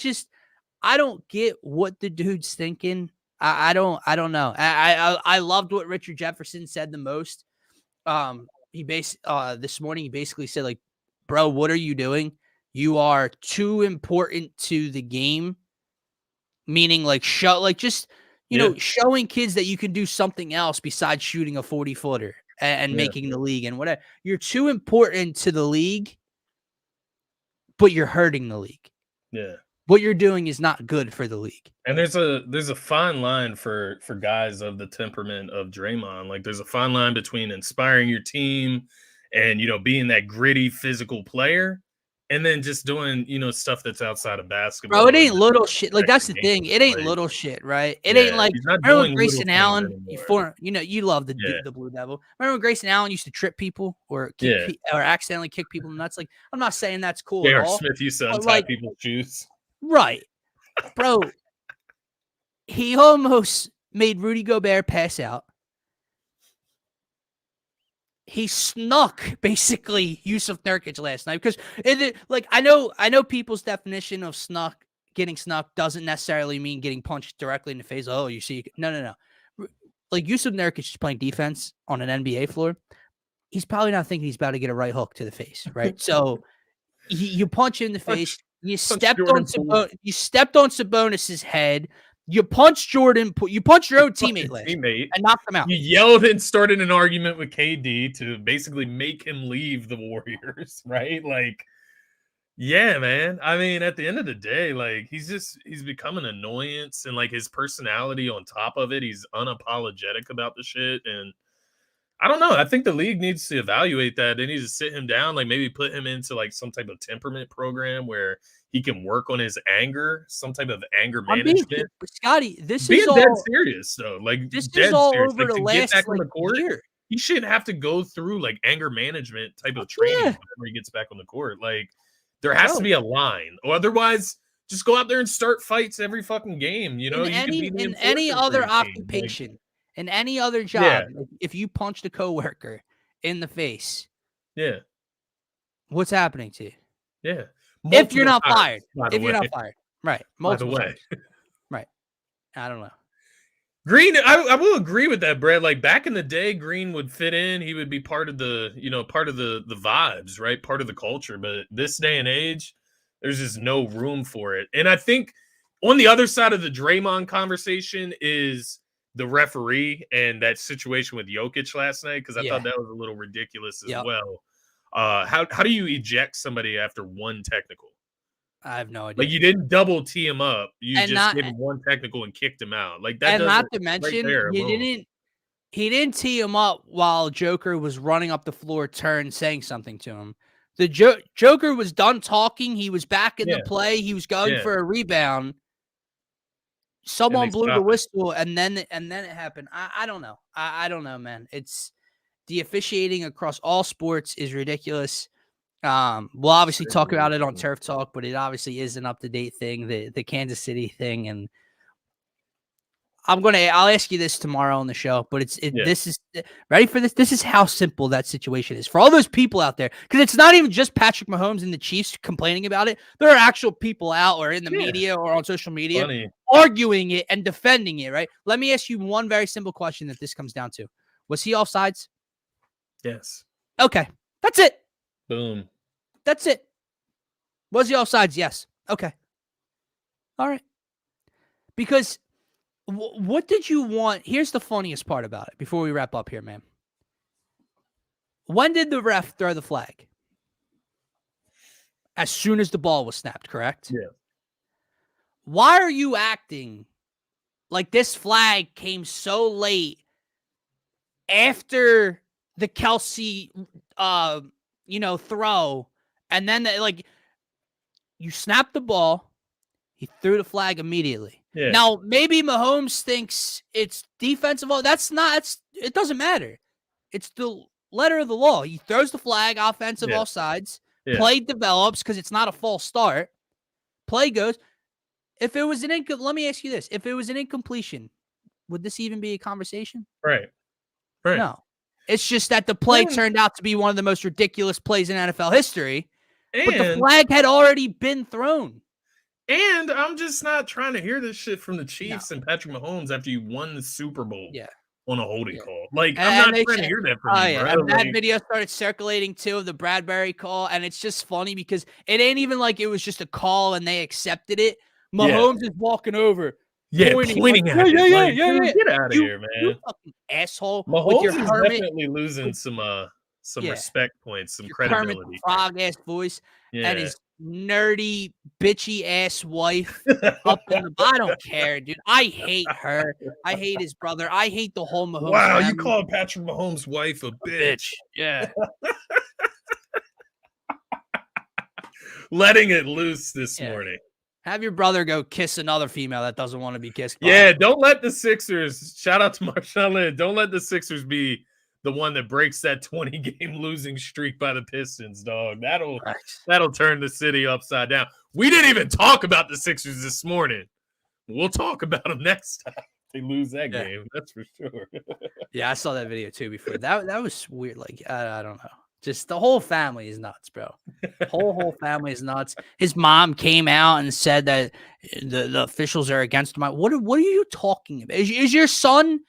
don't get what the dude's thinking. I don't know. I loved what Richard Jefferson said the most. This morning he basically said, like, bro, what are you doing? You are too important to the game. Meaning, like, showing kids that you can do something else besides shooting a 40-footer and making the league and whatever. You're too important to the league, but you're hurting the league. Yeah. What you're doing is not good for the league. And there's a fine line for guys of the temperament of Draymond. Like, there's a fine line between inspiring your team and, being that gritty physical player, and then just doing, stuff that's outside of basketball. Bro, it ain't little shit. Like, that's the thing. It ain't little shit, right? It ain't like, remember when Grayson Allen, you love the Blue Devil. Remember when Grayson Allen used to trip people or or accidentally kick people in the nuts? Like, I'm not saying that's cool at all. Smith used to untie people's shoes. Right. Bro, he almost made Rudy Gobert pass out. He snuck basically Yusuf Nurkic last night because I know people's definition of getting snuck doesn't necessarily mean getting punched directly in the face. Oh, you see, no. Like, Yusuf Nurkic is playing defense on an NBA floor. He's probably not thinking he's about to get a right hook to the face, right? So you punch in the face. You stepped on Sabonis's head. You punched Jordan. You punched your own teammate and knocked him out. You yelled and started an argument with KD to basically make him leave the Warriors, right? Like, yeah, man. I mean, at the end of the day, like, he's become an annoyance, and like his personality on top of it, he's unapologetic about the shit. And I don't know. I think the league needs to evaluate that. They need to sit him down, like maybe put him into like some type of temperament program where he can work on his anger, some type of anger management. Scotty, this being is all dead serious though. Like, this dead is all serious. over like, the to last get back on the court, year. He shouldn't have to go through like anger management type of training whenever he gets back on the court. Like, there has to be a line, or otherwise, just go out there and start fights every fucking game. In any other occupation. Like, in any other job, if you punched a coworker in the face, what's happening to you? Yeah. If you're not fired. If you're not fired. Right. Multiple times. Right. I don't know. Green, I will agree with that, Brad. Like back in the day, Green would fit in. He would be part of the, part of the vibes, right? Part of the culture. But this day and age, there's just no room for it. And I think on the other side of the Draymond conversation is the referee and that situation with Jokic last night, because I thought that was a little ridiculous as well. How do you eject somebody after one technical? I have no idea. Like you didn't double tee him up. You just gave him one technical and kicked him out. Like that. And doesn't, not to mention, he didn't tee him up while Joker was running up the floor, saying something to him. The Joker was done talking. He was back in the play. He was going for a rebound. Someone blew the whistle, and then it happened. I don't know. I don't know, man. It's the officiating across all sports is ridiculous. We'll obviously talk about it on Turf Talk, but it obviously is an up-to-date thing, the Kansas City thing. And I'll ask you this tomorrow on the show, but this is ready for this. This is how simple that situation is for all those people out there. Cause it's not even just Patrick Mahomes and the Chiefs complaining about it. There are actual people out or in the media or on social media arguing it and defending it. Right. Let me ask you one very simple question that this comes down to. Was he offsides? Yes. Okay. That's it. Boom. That's it. Was he offsides? Yes. Okay. All right. Because what did you want? Here's the funniest part about it before we wrap up here, man. When did the ref throw the flag? As soon as the ball was snapped, correct? Yeah. Why are you acting like this flag came so late after the Kelsey, throw, and then you snapped the ball, he threw the flag immediately. Yeah. Now maybe Mahomes thinks it's defensive. It doesn't matter. It's the letter of the law. He throws the flag, offensive offsides. Yeah. Play develops because it's not a false start. Play goes. If it was let me ask you this: if it was an incompletion, would this even be a conversation? Right. No. It's just that the play turned out to be one of the most ridiculous plays in NFL history, but the flag had already been thrown. And I'm just not trying to hear this shit from the Chiefs and Patrick Mahomes after you won the Super Bowl on a holding call. Like, I'm not trying to hear that from you, bro. And that video started circulating, too, of the Bradbury call, and it's just funny because it ain't even like it was just a call and they accepted it. Mahomes is walking over. Pointing at it. Get out of here, man. You fucking asshole. Mahomes is definitely losing some respect points, some credibility. Kermit Frog ass voice and his nerdy, bitchy ass wife up in the. I don't care, dude. I hate her. I hate his brother. I hate the whole Mahomes. Wow, family. You called Patrick Mahomes' wife a bitch. Yeah. Letting it loose this morning. Have your brother go kiss another female that doesn't want to be kissed by. Yeah, don't let the Sixers, shout out to Marshawn Lynch, don't let the Sixers be the one that breaks that 20-game losing streak by the Pistons, dog. That'll turn the city upside down. We didn't even talk about the Sixers this morning. We'll talk about them next time. They lose that game, that's for sure. Yeah, I saw that video too before. That was weird. Like, I don't know. Just the whole family is nuts, bro. Whole family is nuts. His mom came out and said that the officials are against him. What are you talking about? Is your son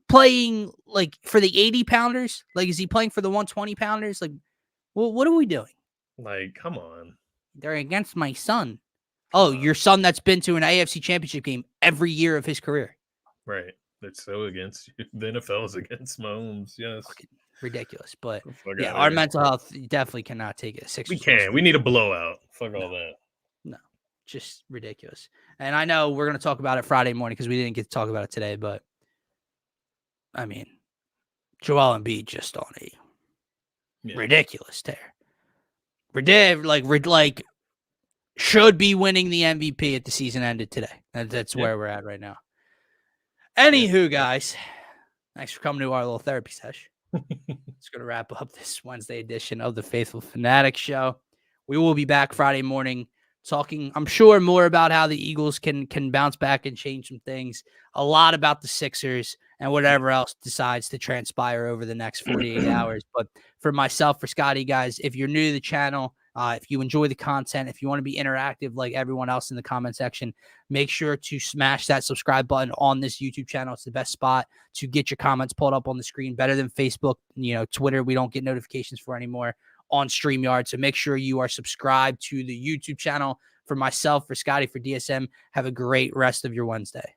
playing like for the 80-pounders? Like, is he playing for the 120-pounders? Like, what are we doing? Like, come on. They're against my son. Oh, your son that's been to an AFC championship game every year of his career. Right. That's so against you. The NFL is against Mahomes. Yes. Ridiculous, but our mental health definitely cannot take it. We can't. We need a blowout. Fuck all that. No, just ridiculous. And I know we're going to talk about it Friday morning because we didn't get to talk about it today, but I mean, Joel Embiid just on a ridiculous tear. Like should be winning the MVP if the season ended today. That's where we're at right now. Anywho, guys, thanks for coming to our little therapy session. It's going to wrap up this Wednesday edition of the Phaithful Phanatics Show. We will be back Friday morning talking, I'm sure, more about how the Eagles can bounce back and change some things, a lot about the Sixers and whatever else decides to transpire over the next 48 hours. But for myself, for Scotty, guys, if you're new to the channel, If you enjoy the content, if you want to be interactive like everyone else in the comment section, make sure to smash that subscribe button on this YouTube channel. It's the best spot to get your comments pulled up on the screen, better than Facebook, Twitter. We don't get notifications for anymore on StreamYard. So make sure you are subscribed to the YouTube channel. For myself, for Scotty, for DSM, have a great rest of your Wednesday.